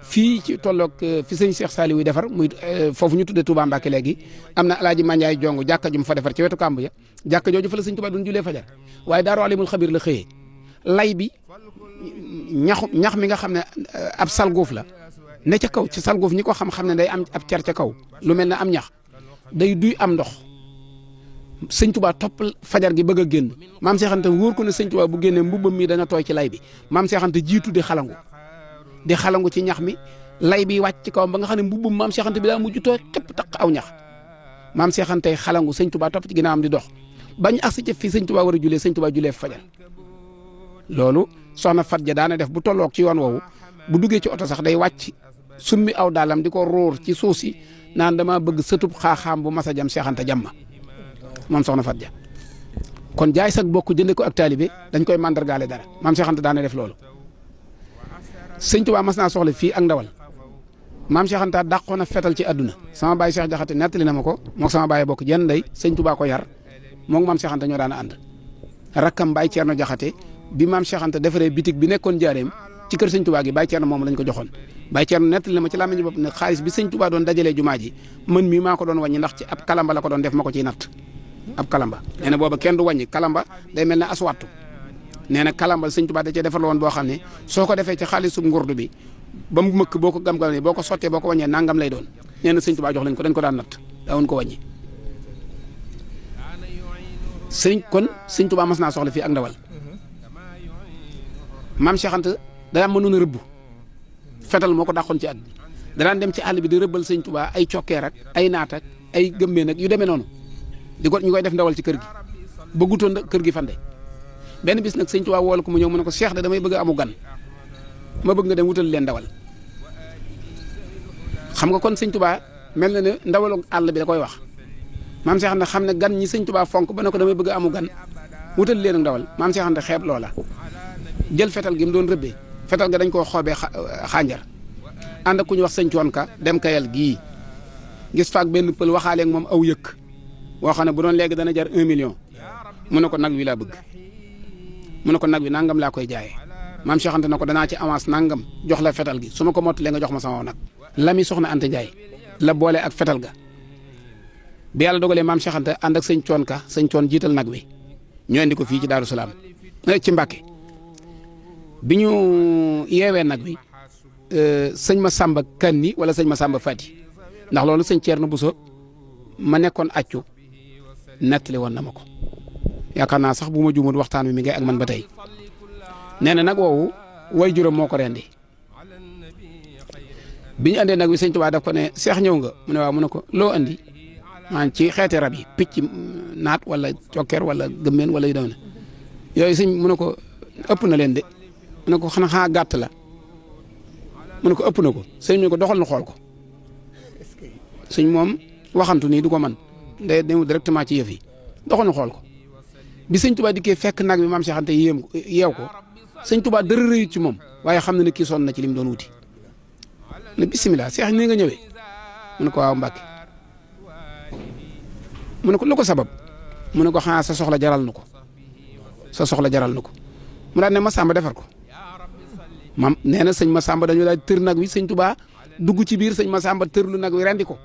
fii ci tolloog fi sëñ Cheikh Saliou defar muy foofu ñu tuddee Touba Mbakke léegi am na alaaji Mandiaye Jongo jàkka ju mu fa defar ci wetu kàmb ya jàkka jooju fa la sëñ Touba doon julee fajar waaye Daaru Alimul Xabir la xëyee lay bi ñax mi nga xam ne ab salgoof la ne ca kaw ci salgoof ñi ko xam ne day am ab cer ca kaw lu mel ne am ñax day duy am ndox sëñ Touba topp fajar gi bëgg a génn maam Cheikh Anta wóor ko ne sëñ Touba bu génnee mbubbam mi dana tooy ci lay bi maam Cheikh Anta jiitu di xalangu ci ñax mi lay bi wàcc ci kawam ba nga xam ne mbubbam maam Cheikh Anta bi daa mujj tooy képp taq aw ñax maam Cheikh Anta xalangu sëñ Touba topp ci ginnaawam di dox bañ agsi ci fii sëñ Touba war a julee sëñ Touba julee fajar loolu soxna Fatja daana def bu tolloog ci yoon woowu bu duggee ci oto sax day wàcc summi aw daalam di ko róor ci suuf si naan dama bëgg sëtub xaaxaam bu masa jam Cheikh Anta jàmma moom soxna Fatja kon jaay sag bokk jënde ko ak taalibe dañ koy mandargaale dara maam Cheikh Anta daana def loolu sëñ Touba mas naa soxla fii ak ndawal maam Cheikh Anta dàqoon a fetal ci àdduna sama baay Cheikh Jaxate nettali na ma ko moog sama baay bokk jenn ndey sëñ Touba ko yar moog maam Cheikh Anta ñoo daan ànd rakkam Baay Ceerno Jaxate bi maam Cheikh Anta defaree bitig bi nekkoon jaareem ci kër sëñ Touba gi Baay Ceerno moom lañ ko joxoon Baay Ceerno nettali na ma ci làmmiñu bopp ne xaalis bi sëñ Touba doon dajalee jumaa ji man mii maa ko doon wàññi ndax ci ab kalamba la ko doon def ma ko ciy natt ab kalamba nee na booba kenn du wàññi kalamba day mel ne aswattu nee na kalamba sëñ Touba da cee defar la woon boo xam ne soo ko defee ci xaalisum ngurdu bi ba mu mëkk boo ko gam-gam boo ko sottee boo ko wàññee nangam lay doon nee na sëñ Touba jox leen ko dañ ko daan natt daawoon ko wàññi sëñ Touba mas naa soxla fii ak ndawal maam Cheikh Anta daa mënoon a rëbb fetal moo ko dàqoon ci at bi danaan dem ci àll bi di rëbbal sëñ Touba ay cokkeer ak ay naat ak ay gëmmeen ak yu demee noonu di ko ñu koy def ndawal ci kër gi bëggutoon kër gi fande benn bis nag sëñ Touba wool ko mu ñëw mu ne ko Cheikh de damay bëgg a amu gan ma bëgg nga dem wutal leen ndawal xam nga kon sëñ Touba mel na ne ndawalu àll bi da koy wax maam Cheikh Anta xam ne gan ñi sëñ Touba fonk ba ne ko damay bëgg a amu gan wutal leen ndawal maam Cheikh Anta xeeb loola jël fetal gi mu doon rëbbee fetal ga dañ koo xoobee xànjar ànd ak ku ñu wax sëñ coon ka dem kayal gii gis faak benn pël waxaale ak moom aw yëkk woo xam ne bu doon léegi dana jar 1 million mu ne ko nag wi laa bëgg mu ne ko nag wi nangam laa koy jaayee maam Cheikh Anta na ko danaa ci avance nangam jox la fetal gi su ma ko mottalee nga jox ma sama nag lami soxna Anta Ndiaye la boole ak fetal ga bi yàlla dogalee maam Cheikh Anta ànd ak sëñ coon ka sëñ coon jiital nag wi ñu indi ko fii ci Daaru Salaam ci Mbàkke bi ñu yeewee nag wi sëñ ma Samba Kanni wala sëñ ma Samba Fati ndax loolu sëñ Thierno Bousso ma nekkoon accu nettali woon na ma ko yaakaar naa sax bu ma juumul waxtaan wi mi ngi ak man ba tey nee na nag woowu way juróom moo ko rendi bi ñu andee nag wi sëñ Tuubaa daf ko ne seex ñëw nga mu ne waaw mu ne ko loo andi maanaam ci xeeti rab yi picc naat wala cokkeer wala gëmmeen wala yu doon yooyu sëñ mu ne ko ëpp na leen de mu ne ko xanaa gàtt la mu ne ko ëpp na ko sëñ mu ne ko doxal na xool ko sëñ moom waxantu nii du ko man day dem directement ci yëf yi doxal na xool ko bi sëñ Tuubaa dikkee fekk nag bi maam Cheikh Anta yeew ko sëñ Tuubaa dara rëyut ci moom waaye xam na ne kii sonn na ci lim doon wuti ne bisimilah Cheikh ni nga ñëwee mu ne ko waaw Mbàkke mu ne ko lu ko sabab mu ne ko xanaa sa soxla jaral na ko sa soxla jaral na ko mu daal ne Masamba defar ko mam nee na sëñ Masamba dañoo daal tër nag wi sëñ Tuubaa dugg ci biir sëñ Masamba tërlu nag wi rendi ko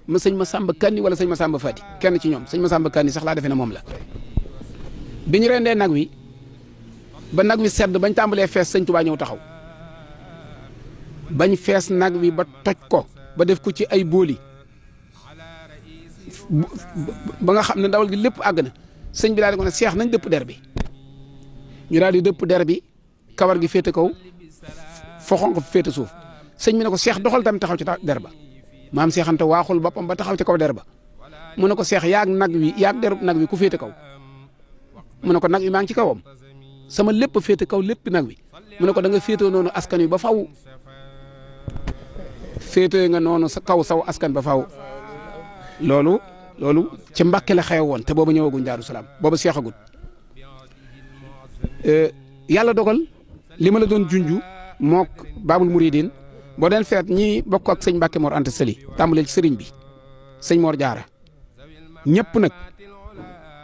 ma sëñ Masamba Kanni wala sëñ Masamba Fati kenn ci ñoom sëñ Masamba Kanni sax laa defee ne moom la bi ñu rendee nag wi ba nag wi sedd bañ tàmbalee fees sëñ Tuubaa ñëw taxaw bañ fees nag wi ba toj ko ba def ko ci ay booli ba nga xam ne ndawal gi lépp àgg na sëñ bi daal di ko ne seex nañ dëpp der bi ñu daal di dëpp der bi kawar gi féete kaw foxon ko féete suuf sëñ bi ne ko seex doxal tam taxaw ci der ba maam Cheikh Anta waaxul boppam ba taxaw ci kaw der ba mu ne ko seex yaag nag wi yaag derub nag wi ku féete kaw mu ne ko nag wi maa ngi ci kawam sama lépp féete kaw lépp nag wi mu ne ko da nga féetoo noonu askan wi ba faw féetee nga noonu sa kaw saw askan ba faw loolu ci Mbàkke la xew woon te booba ñëwaguñ Daaru Salaam booba seexagut yàlla dogal li ma la doon junju mook Baabul Muridiin boo den feet ñi bokk ak sëñ Mbàkke Mor Anta Sali tàmbaleel ci sëriñ bi sëñ Mor Jaara ñëpp nag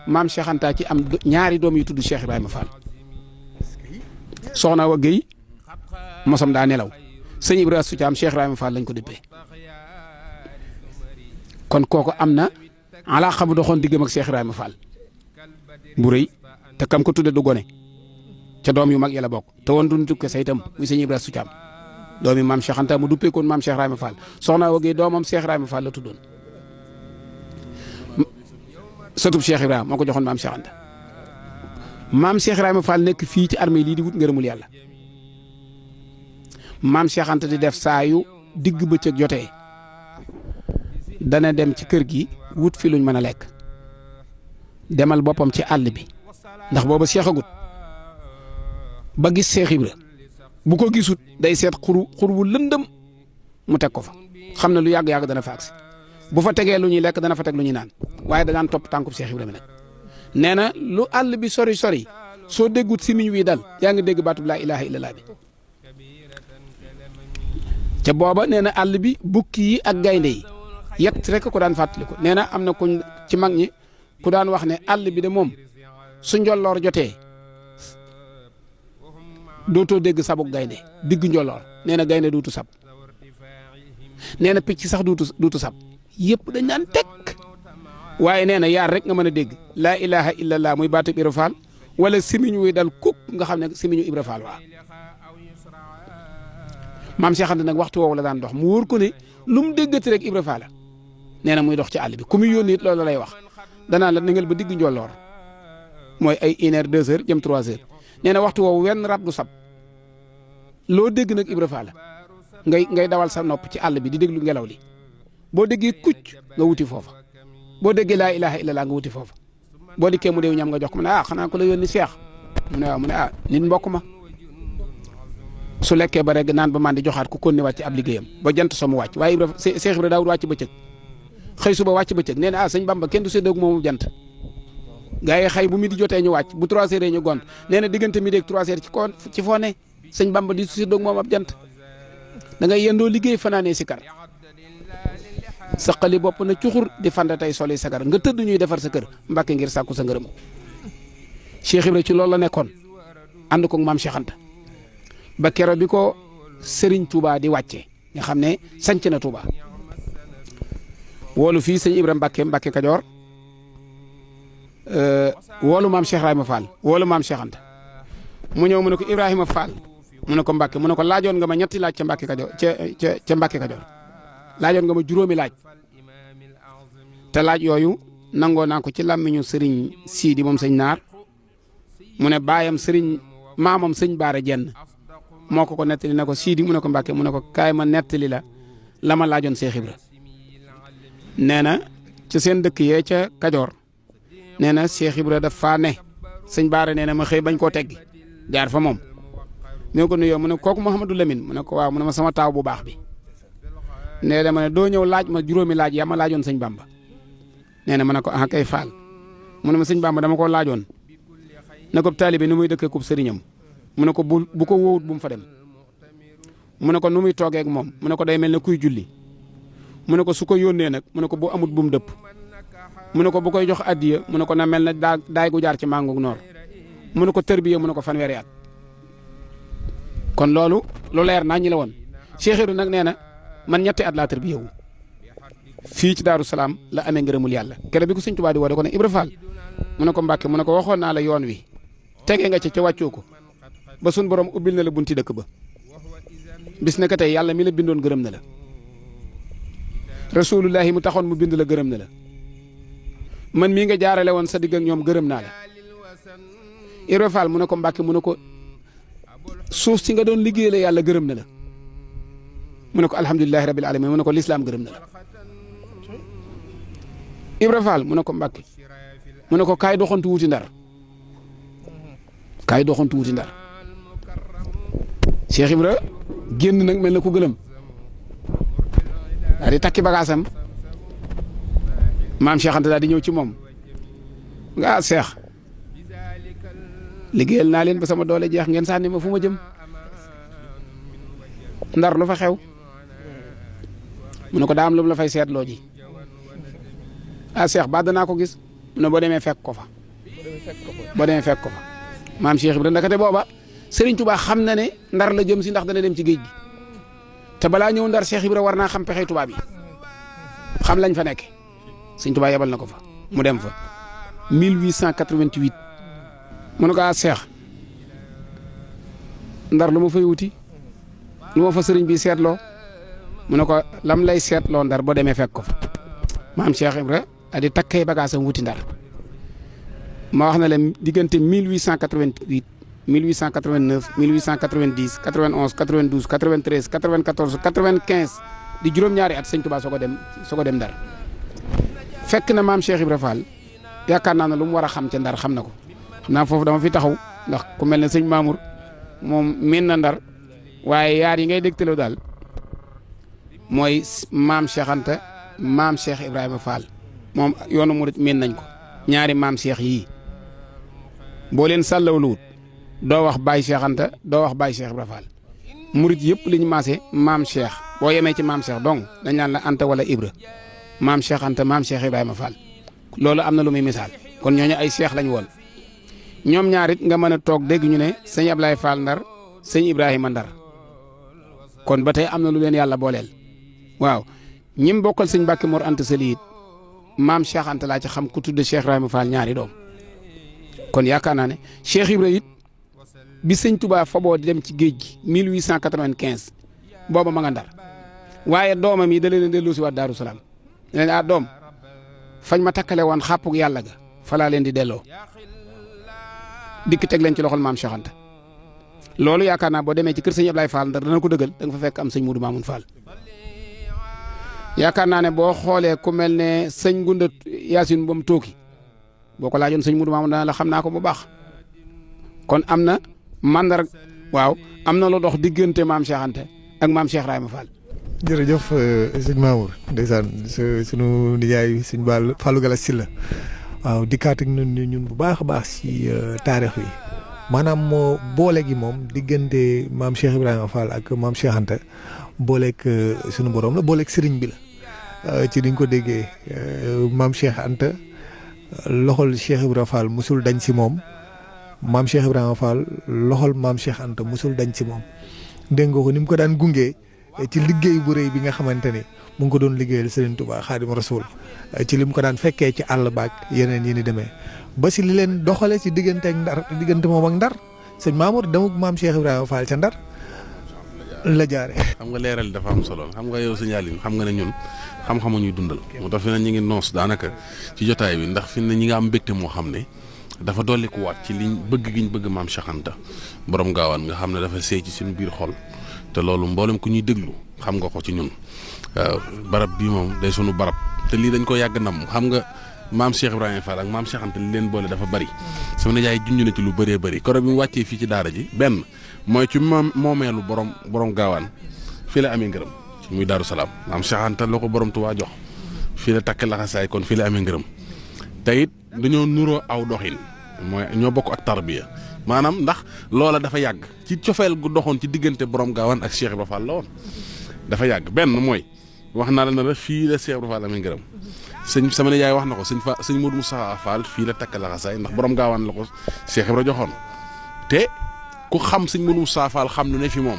maam Cheikh Anta ci am ñaari doom yu tudd Cheikh Ibrahima Fall soxna wa Guèye mosam daa nelaw sëñ Ibrahima su ci am Cheikh Ibrahima Fall lañ ko dëppee kon kooku am na ala xam doxoon diggam ak Cheikh Ibrahima Fall bu rëy te kam ko tudde du gone ca doom yu mag yi la bokk te woon duñ tukke sa itam muy sëñ Ibrahima su ci am doomi maam Cheikh Anta mu duppee koon maam Cheikh Ibrahima Fall soxna wa Guèye doomam Cheikh Ibrahima Fall la tuddoon sëtub Cheikh Ibrahima moo ko joxoon maam Cheikh Anta maam Cheikh Ibrahima Fall nekk fii ci armée lii di wut ngërëmul yàlla maam Cheikh Anta di def saa yu digg bëccëg jotee dana dem ci kër gi wut fi luñ mën a lekk demal boppam ci àll bi ndax booba seexagut ba gis Cheikh Ibra bu ko gisut day seet xur wu lëndëm mu teg ko fa xam ne lu yàgg-yàgg dana fa agsi bu fa tegee lu ñuy lekk dana fa teg lu ñuy naan waaye da daan topp tànkub Cheikh Ibrahima nag nee na lu àll bi sori sori soo déggut simiñ wi dal yaa ngi dégg baatub laa ilaaha illallah bi te booba nee na àll bi bukki yi ak gaynde yi yett rek ko daan fàttaliku nee na am na kuñ ci mag ñi ku daan wax ne àll bi de moom su njolloor jotee dootoo dégg sabuk gaynde digg njolloor nee na gaynde duutu sab nee na picc sax duutu sab yëpp dañ daan tekk waaye nee na yaar rek nga mën a dégg laa ilaha illallah muy baatu Ibra Faal wala simiñ wuy dal kuk nga xam ne simiñu Ibra Faal waa maam Cheikh Anta nag waxtu woowu la daan dox mu wóor ko ne lu mu déggati rek Ibra Faal la nee na muy dox ci àll bi ku muy yónni it loolu lay wax danaa la nangel ba digg njolloor mooy ay 1 heure 2 heures jëm 3 heures nee na waxtu woowu wenn rab du sab loo dégg nag Ibra Faal la ngay dawal sa nopp ci àll bi di déglu ngelaw li boo déggee kucc nga wuti foofa boo déggee laa ilaha illallah nga wuti foofa boo dikkee mu deew ñam nga jox ko mu ne xanaa ko la yónni Cheikh mu ne waaw mu ne nit mbokk ma su lekkee ba rek naan ba man di joxaat ku kon ne wàcc ab liggéeyam ba jant so mu wàcc waaye Ibra Cheikh Ibra daawul wàcc bëccëg xëy suba wàcc bëccëg nee na sëñ Bamba kenn du séddoo ak moomu jant gaa yi xëy bu mi di jotee ñu wàcc bu 3 heures ñu gont nee na diggante mi dégg 3 heures ci foo ne sëñ Bamba di si doog moom ab jant da ngay yendoo liggéey fanaanee si kar saqali bopp na cuxur di fanda tey soli sagar nga tëdd ñuy defar sa kër Mbàkke ngir sàkku sa ngërëm Cheikh Ibra ci loolu la nekkoon ànd ko maam Cheikh Anta ba kero bi ko Serigne Touba di wàcce nga xam ne sanc na Touba woolu fii sëñ Ibra Mbàkke Kajoor woolu maam Cheikh Ibrahima Fall woolu maam Cheikh Anta mu ñëw mu ne ko Ibrahima Fall mu ne ko Mbàkke mu ne ko laajoon nga ma ñetti laaj ca Mbàkke Kajoor ca Mbàkke Kajoor laajoon nga ma juróomi laaj te laaj yooyu nangoo naa ko ci làmmiñu sëriñ Sidi moom sëñ Naar mu ne baayam sëriñ maamam sëñ Baara Jenn moo ko nettali na ko Sidi mu ne ko Mbàkke mu ne ko kaay ma nettali la ma laajoon Cheikh Ibra nee na ci seen dëkk yee ca Kajoor nee na Cheikh Ibra daf faa ne sëñ Baara nee na ma xëy bañ koo teggi jaar fa moom ñoo ko nuyoo mu ne kooku Mouhamadou Lamine mu ne ko waaw mu ne ma sama taaw bu baax bi nee na ma ne doo ñëw laaj ma juróomi laaj yaa ma laajoon sëñ Bamba nee na ma ne ko ah kay Fall mu ne ma sëñ Bamba dama koo laajoon ne ko taalibe ni muy dëkkee kub sëriñam mu ne ko bu ko wóowut bu mu fa dem mu ne ko nu muy toogee ak moom mu ne ko day mel ne kuy julli mu ne ko su ko yónnee nag mu ne ko bu amut bu mu dëpp mu ne ko bu koy jox addiya mu ne ko na mel ne daay gu jaar ci màngu noor mu ne ko tërbiya mu ne ko fanweeri at kon loolu lu leer naa ñi la woon Cheikh Ibra nag nee na man ñetti at laa tërbiya wu fii ci Daaru Salaam la amee ngërëmul yàlla keroog bi ko sëñ Tuubaa di woo da ko ne Ibra Fall mu ne ko Mbàkke mu ne ko waxoon naa la yoon wi tege nga ca wàccoo ko ba sun borom ubbil na la bunti dëkk ba bis na ko tey yàlla mi la bindoon gërëm na la rasulullahi mu taxoon mu bind la gërëm na la man mii nga jaarale woon sa digg ak ñoom gërëm naa la Ibra Fall mu ne ko Mbàkke mu ne ko suuf si nga doon liggéey la yàlla gërëm na la mu ne ko alhamdulilahi rabil alamin mu ne ko lislaam gërëm na la Ibra Fall mu ne ko Mbàkke mu ne ko kaay doxantu wuti ndar kaay doxantu wuti ndar Cheikh Ibra génn nag mel na ku gëlëm daal di takki bagaasam maam Cheikh Anta daal di ñëw ci moom nga Cheikh liggéeyal naa leen ba sama doole jeex ngeen sànni ma fu ma jëm ndar lu fa xew mu ne ko daa am lu mu la fay seetloo ji Cheikh ba danaa ko gis mu ne boo demee fekk ko fa maam Cheikh Ibra ndakate booba Serigne Touba xam na ne ndar la jëm si ndax dana dem ci géej gi te balaa ñëw ndar Cheikh Ibra war naa xam pexe tubaab yi xam lañ fa nekk Serigne Touba yebal na ko fa mu dem fa 1888 mu ne ko Cheikh ndar lu ma fay wuti lu ma fa Serigne bi seetloo mu ne ko lam lay seetloo ndar boo demee fekk ko fa maam Cheikh Ibra a di takkay bagaasam wuti ndar ma wax na leen diggante 1888 1889 1890 91 92 93 94 95 di juróom-ñaari at sëñ Touba soo ko dem ndar fekk na maam Cheikh Ibra Fall yaakaar naa ne lu mu war a xam ca ndar xam na ko xam naa foofu dama fi taxaw ndax ku mel ne sëñ Mamour moom miin na ndar waaye yaar yi ngay dégtaloo daal mooy maam Cheikh Anta maam Cheikh Ibrahima Fall moom yoonu murit miin nañ ko ñaari maam Cheikh yii boo leen sàllawluwut doo wax Baye Cheikh Anta doo wax Baye Cheikh Ibrahima Fall murit yëpp li ñu maase maam Cheikh boo yemee ci maam Cheikh donc dañ naan la Anta wala Ibra maam Cheikh Anta maam Cheikh Ibrahima Fall loolu am na lu muy misaal kon ñooñu ay Cheikh lañ woon ñoom ñaar it nga mën a toog dégg ñu ne sëñ Ablaye Fall ndar sëñ Ibrahima ndar kon ba tey am na lu leen yàlla booleel waaw ñim bokkal sëñ Mbàkke Mor Anta Sali it maam Cheikh Anta laa ci xam ku tudd Cheikh Ibrahima Fall ñaari doom kon yaakaar naa ne Cheikh Ibra it bi sëñ Touba faboo di dem ci géej gi 1895 booba ma nga ndar waaye doomam yi da leen delloo si waat Daaru Salaam leen doom fañ ma takkale woon xàppug yàlla ga falaa leen di delloo dikk teg leen ci loxol maam Cheikh Anta loolu yaakaar naa boo demee ci kër sëñ Ablaye Fall ndar dana ko dëggal da nga fa fekk am sëñ Moudou Mamoun Fall yaakaar naa ne boo xoolee ku mel ne sëñ Gunda Yacine ba mu tooki boo ko laajoon sëñ Moudou Mamoun dana la xam naa ko bu baax kon am na mandar waaw am na lu dox diggante maam Cheikh Anta ak maam Cheikh Ibrahima Fall. jërëjëf sëñ Mamour ndeysaan sunu nijaay sëñ Fallou Galass Sylla waaw dikkaat ak ñun bu baax a baax ci taarix wi maanaam moo boole gi moom diggante maam Cheikh Ibrahima Fall ak maam Cheikh Anta booleeg sunu borom la booleeg sëriñ bi la ci diñ ko déggee maam Cheikh Anta loxol Cheikh Ibrahima Fall musul dañ si moom maam Cheikh Ibrahima Fall loxol maam Cheikh Anta musul dañ si moom dégg nga ko ni mu ko daan gungee ci liggéey bu rëy bi nga xamante ni mu ngi ko doon liggéeyal Serigne Touba Xaadimu Rasuul ci lim ko daan fekkee ci àll baag yeneen yi ni demee ba si li leen doxale si diggante ak Ndar diggante moom ak Ndar sëñ Mamour demuk maam Cheikh Ibrahima Fall ca Ndar la jaare xam nga leeral dafa am solo xam nga yow sëñ Aline xam nga ne ñun xam-xamu ñuy dundal moo tax fi ne ñu ngi noos daanaka ci jotaay bi ndax fi ne ñi nga am mbégte moo xam ne dafa dolli ku waat ci liñ bëgg giñ bëgg maam Cheikh Anta borom gaawaan nga xam ne dafa seey ci suñu biir xol te loolu mboolem ku ñuy déglu xam nga ko ci ñun waaw barab bii moom day sunu barab te lii dañ ko yàgg nam xam nga maam Cheikh Ibrahima Fall ak maam Cheikh Anta li leen boole dafa bari sama nijaay junj na ci lu bëree bëri koro bi mu wàccee fii ci daara ji benn mooy ci moomeelu borom gaawaan fii la amee ngërëm muy Daaru Salaam maam Cheikh Anta la ko borom Tuubaa jox fii la takk laxasaay kon fii la amee ngërëm te it dañoo nuroo aw doxin mooy ñoo bokk ak tarbiya maanaam ndax loola dafa yàgg ci cofeel gu doxoon ci diggante borom gaawaan ak Cheikh Ibrahima Fall la woon dafa yàgg benn mooy wax naa la ne la fii la Cheikh Ibrahima Fall amee ngërëm sama nijaay wax na ko sëñ Modou Moussa Fall fii la takk laxasaay ndax borom gaawaan la ko Cheikh Ibrahima joxoon te ku xam sëñ Modou Moussa Fall xam lu ne fi moom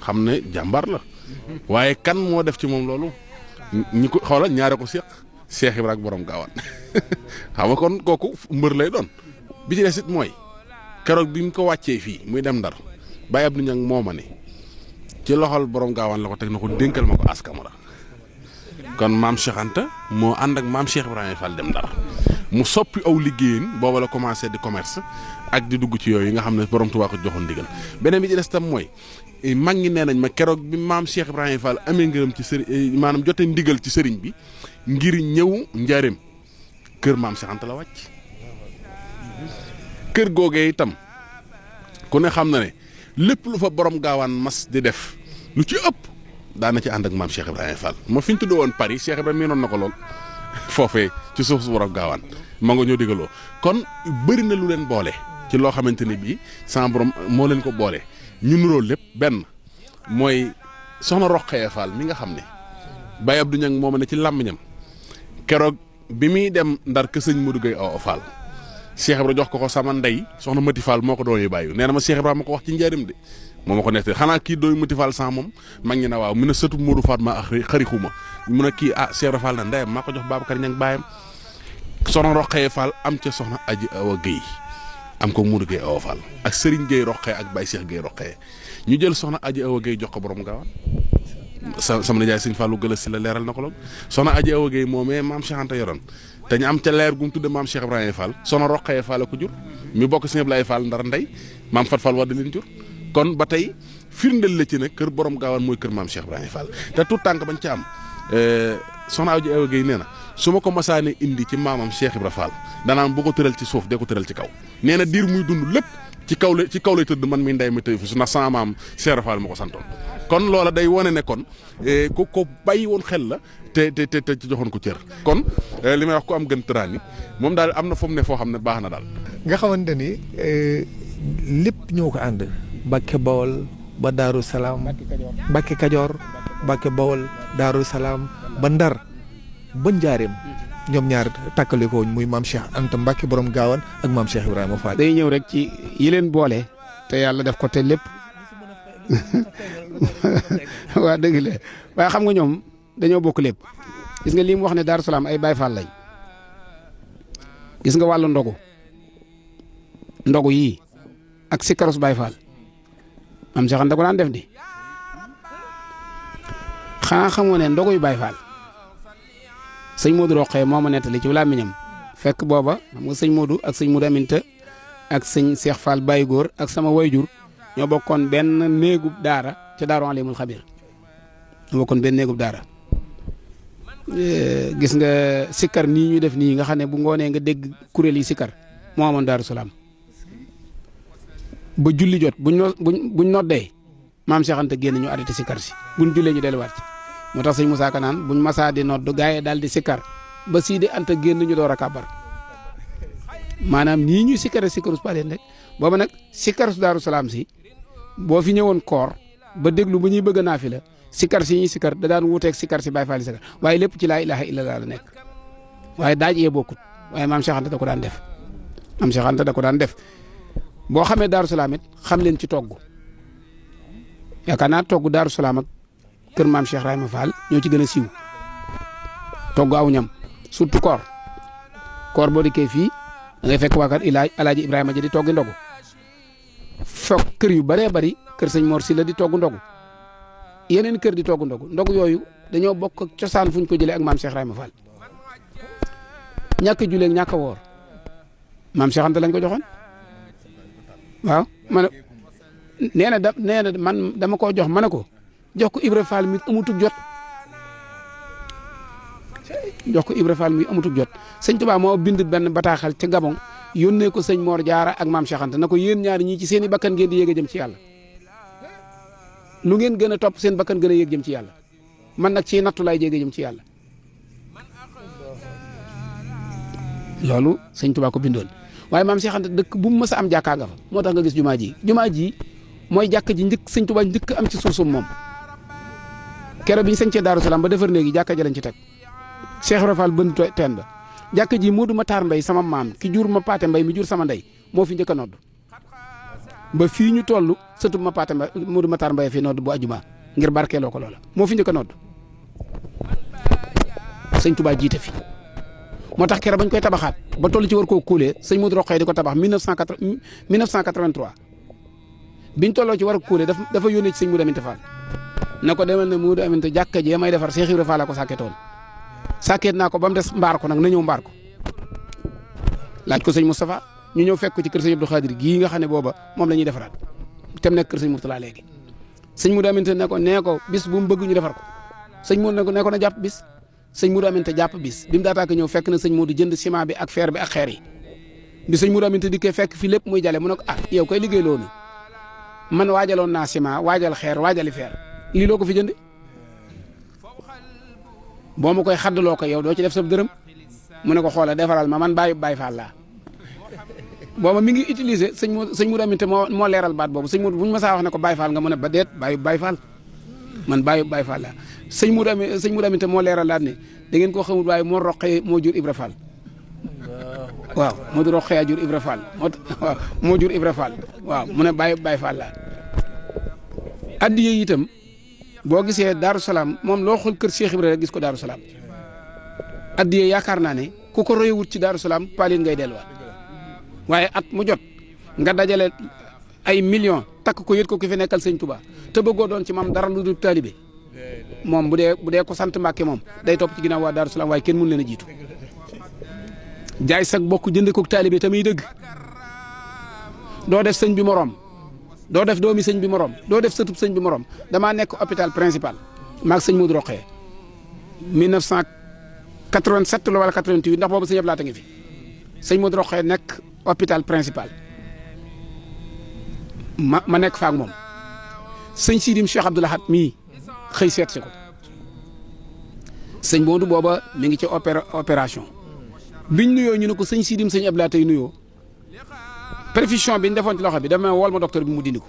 xam ne jàmbaar la waaye kan moo def ci moom loolu ñi ko xoola ñaare ko seq Cheikh Ibrahima ak borom gaawaan xam nga kon kooku mbër lay doon bi ci des it mooy keroog bi mu ko wàccee fii muy dem Ndar Baye Abdou Niang moo ma ne ci loxol borom gaawaan la ko teg na ko dénkal ma ko askamara kon maam Cheikh Anta moo ànd ak maam Cheikh Ibrahima Fall dem Ndar mu soppi aw liggéeyin booba la commencé di commerce ak di dugg ci yooyu nga xam ne borom Tuubaa ko joxoon ndigal beneen bi ci des tam mooy mag ñi nee nañ ma keroog bi maam Cheikh Ibrahima Fall amee ngërëm ci sëriñ maanaam jote ndigal ci sëriñ bi ngir ñëw njaareem kër maam Cheikh Anta la wàcc kër googee itam ku ne xam na ne lépp lu fa borom gaawaan mas di def lu ci ëpp daana ci ànd ak maam Cheikh Ibrahima Fall ma fi ñu tuddee woon Paris Cheikh Ibrahima miinoon na ko lool foofee ci suuf su borom gaawaan ma nga ñoo digaloo kon bëri na lu leen boole ci loo xamante ne bii sama borom moo leen ko boole ñu nuroo lépp benn mooy soxna Roqaya Fall mi nga xam ne Baye Abdou Niang moo ma ne ci làmmiñam keroog bi muy dem Ndar ke sëñ Modou Gueye Awa Fall Cheikh Ibrahima jox ko sama ndey soxna Mati Fall moo ko doon bàyyi nee na ma Cheikh Ibrahima ma ko wax ci njaarim de moo ma ko nettali xanaa kii dooy Mati Fall sans moom mag ñi ne waaw mu ne sëtu Modou Fatma ak xarixuma mu ne kii Cheikh Ibrahima Fall na ndeyam maa ko jox Babacar Niang baayam soxna Roqaya Fall am ca soxna Aji Awa Gueye am ko Modou Gueye Awa Fall ak Serigne Gueye Roqaya ak Baye Cheikh Gueye Roqaya ñu jël soxna Aji Awa Gueye jox ko borom gaawaan sama nijaay sëñ Fallou Gala si la leeral na ko lool soxna Aji Awa Gueye moomee maam Cheikh Anta yoroon te ñu am ca leer gu mu tudde maam Cheikh Ibrahima Fall soxna Roqaya Fall ko jur mi bokk sëñ Ablaye Fall Ndar ndey maam Fat Fall war da leen jur kon ba tey firndeel la ci ne kër borom gaawaan mooy kër maam Cheikh Ibrahima Fall te tout tànk bañ ca am soxna Aji Awa Gueye nee na su ma ko masaane indi ci maamam Cheikh Ibrahima Fall danaan bu ko tëral ci suuf de ko tëral ci kaw nee na diir muy dund lépp ci kaw lay tëdd man mi ndey ma tëy fi su ndax sama maam Cheikh Ibrahima Fall ma ko santoon kon loola day wane ne kon ku ko bàyyi woon xel la te ci joxoon ko cër kon li may wax ku am gën tëraani moom daal am na fu mu ne foo xam ne baax na daal. nga xamante ni lépp ñoo ko ànd. Mbàkke Bawol ba Daaru Salaam Mbàkke Kajoor Mbàkke Bawol Daaru Salaam ba Ndar ba Njaareem ñoom ñaar tàkkale ko muy maam Cheikh Anta Mbàkke borom gaawaan ak maam Cheikh Ibrahima Fall. day ñëw rek ci yi leen boole te yàlla def ko te lépp waa dëgg la waaye xam nga ñoom dañoo bokk lépp gis nga lii mu wax ne Daaru Salaam ay Baay Faal lañ gis nga wàllu ndogu yii ak sikkarus Baay Faal maam Cheikh Anta ko daan def di xanaa xamoo ne ndogu yu Baay Faal sëñ Modou Roqee moo ma nettali ci làmmiñam fekk booba xam nga sëñ Modou ak sëñ Modou Aminta ak sëñ Cheikh Fall Baye Góor ak sama wayjur ñoo bokkoon benn néegub daara ca Daaru Alimul Xabir ñoo bokkoon benn néegub daara gis nga sikkar nii ñu def nii nga xam ne bu ngoonee nga dégg kuréel yi sikkar moo amoon Daaru Salaam ba julli jot buñ noddee maam Cheikh Anta génn ñu arrêté sikkar si buñ jullee ñu delluwaat ci moo tax sëñ Moussa Ka naan buñ masaa di nodd gaa yi daal di sikkar ba Sidi Anta génn ñu door a kàbbar maanaam nii ñuy sikkare sikkarus paleen rek booba nag sikkarus Daaru Salaam si boo fi ñëwoon koor ba déglu bu ñuy bëgg a naafi la sikkar si ñuy sikkar da daan wuuteeg sikkar si Baay Faal sikkar waaye lépp ci laa ilaaha illallaah la nekk waaye daaj yee bokkut waaye maam Cheikh Anta da ko daan def maam Cheikh Anta da ko daan def boo xamee Daaru Salaam it xam leen ci togg yaakaar naa togg Daaru Salaam ak kër maam Cheikh Rahima Fall ñoo ci gën a siiw togg aw ñam surtout koor boo dikkee fii da ngay fekk waa kër Alaaji Ibrahima ji di toggi ndogu foog kër yu bëree bëri kër sëñ Mor Sylla di togg ndogu yeneen kër di togg ndogu yooyu dañoo bokk ak cosaan fuñ ko jëlee ak maam Cheikh Rahima Fall ñàkk a julee ak ñàkk a woor maam Cheikh Anta lañ ko joxoon waaw man nee na man dama koo jox ma ne ko jox ko Ibra Fall mi amutug jot jox ko Ibra Fall mi amutug jot sëñ Tuubaa moo bind benn bataaxal ci Gabon yónnee ko sëñ Mor Jaara ak maam Cheikh Anta na ko yéen ñaari ñii ci seen i bakkan ngeen di yéeg a jëm ci yàlla lu ngeen gën a topp seen bakkan gën a yéeg jëm ci yàlla man nag ci nattu laay jéeg a jëm ci yàlla loolu sëñ Tuubaa ko bindoon waaye maam Cheikh Anta dëkk bu mu mës a am jàkkaa nga fa moo tax nga gis jumaa ji mooy jàkk ji njëkk sëñ Tuubaa njëkk am ci suuf sum moom keroog bi ñu sañcee Daaru Salaam ba defar néegi jàkka ji lañ ci teg Cheikh Ibra Fall bënd teen ba jàkka ji Modou Matar Mbay sama maam ki jur ma paate Mbay mi jur sama ndey moo fi njëkk a nodd ba fii ñu toll sëtu ma paate Mbay Modou Matar Mbay fi nodd bu ajuma ngir barkeeloo ko loola moo fi njëkk a nodd sëñ Tuubaa jiite fi moo tax keroog bañ koy tabaxaat ba toll ci war koo kuulee sëñ Modou Rokhaya di ko tabax 1983 biñ tolloo ci war a kuulee dafa yónnee ci sëñ Modou Aminta Fall na ko demal ne Modou Aminta jàkka jee may defar Cheikh Ibra Fall la ko sàkketoon sàkket naa ko ba mu des mbaar ko nag na ñëw mbaar ko laaj ko sëñ Moustapha ñu ñëw fekk ko ci kër sëñ Abdou Khadir gii nga xam ne booba moom la ñuy defaraat te mu nekk kër sëñ Mourtala léegi sëñ Modou Aminta ne ko bis bu mu bëgg ñu defar ko sëñ Modou ne ko na jàpp bis sëñ Modou Aminta jàpp bis bi mu daataa ko ñëw fekk na sëñ Modou jënd ciment bi ak fer bi ak xeer yi bi sëñ Modou Aminta dikkee fekk fi lépp muy jale mu ne ko yow koy liggéey loonu man waajaloon naa ciment waajal xeer waajali fer lii loo ko fi jënd boo ma koy xaddaloo ko yow doo ci def sab dërëm mu ne ko xoola defaral ma man Baye Fall laa booba mi ngi utiliser sëñ Modou Aminta moo leeral baat boobu sëñ Modou bu ñu ma saa wax ne ko Baye Fall nga mu ne ba deet Baye Fall man Baye Fall laa sëñ Modou Aminta moo leeral laat ne da ngeen koo xamul waaye moo roqee moo jur Ibra Fall waaw moo roqee jur Ibra Fall moo jur Ibra Fall waaw mu ne Baye Fall laa addiye itam boo gisee Daaru Salaam moom loo xool kër Cheikh Ibra rek gis ko Daaru Salaam addiye yaakaar naa ne ku ko royewut ci Daaru Salaam paalin ngay delluwaat waaye at mu jot nga dajale ay millions takk ko yët ko ki fi nekkal sëñ Touba te bëggoo doon ci maam dara lu dul taalibe moom bu dee ko sant Mbàkke moom day topp ci ginnaaw waa Daaru Salaam waaye kenn mun leen a jiitu jaay sag bokk jënd ko taalibe te muy dëgg doo def sëñ bi moroom doo def doomi sëñ bi morom doo def sëtub sëñ bi morom damaa nekk hôpital principal maag sëñ Modou Rokhaya 1987 la wala 88 ndax boobu sëñ Abdou Lahat a ngi fi sëñ Modou Rokhaya nekk hôpital principal ma nekk faak moom sëñ Sidim Cheikh Abdou Lahat mii xëy seet si ko sëñ Modou booba mi ngi ci opération biñ nuyoo ñu ne ko sëñ Sidim sëñ Abdou Lahat tey nuyoo perfusion bi ñu defoon ci loxo bi dafa ma wol ma docteur bi mu dindi ko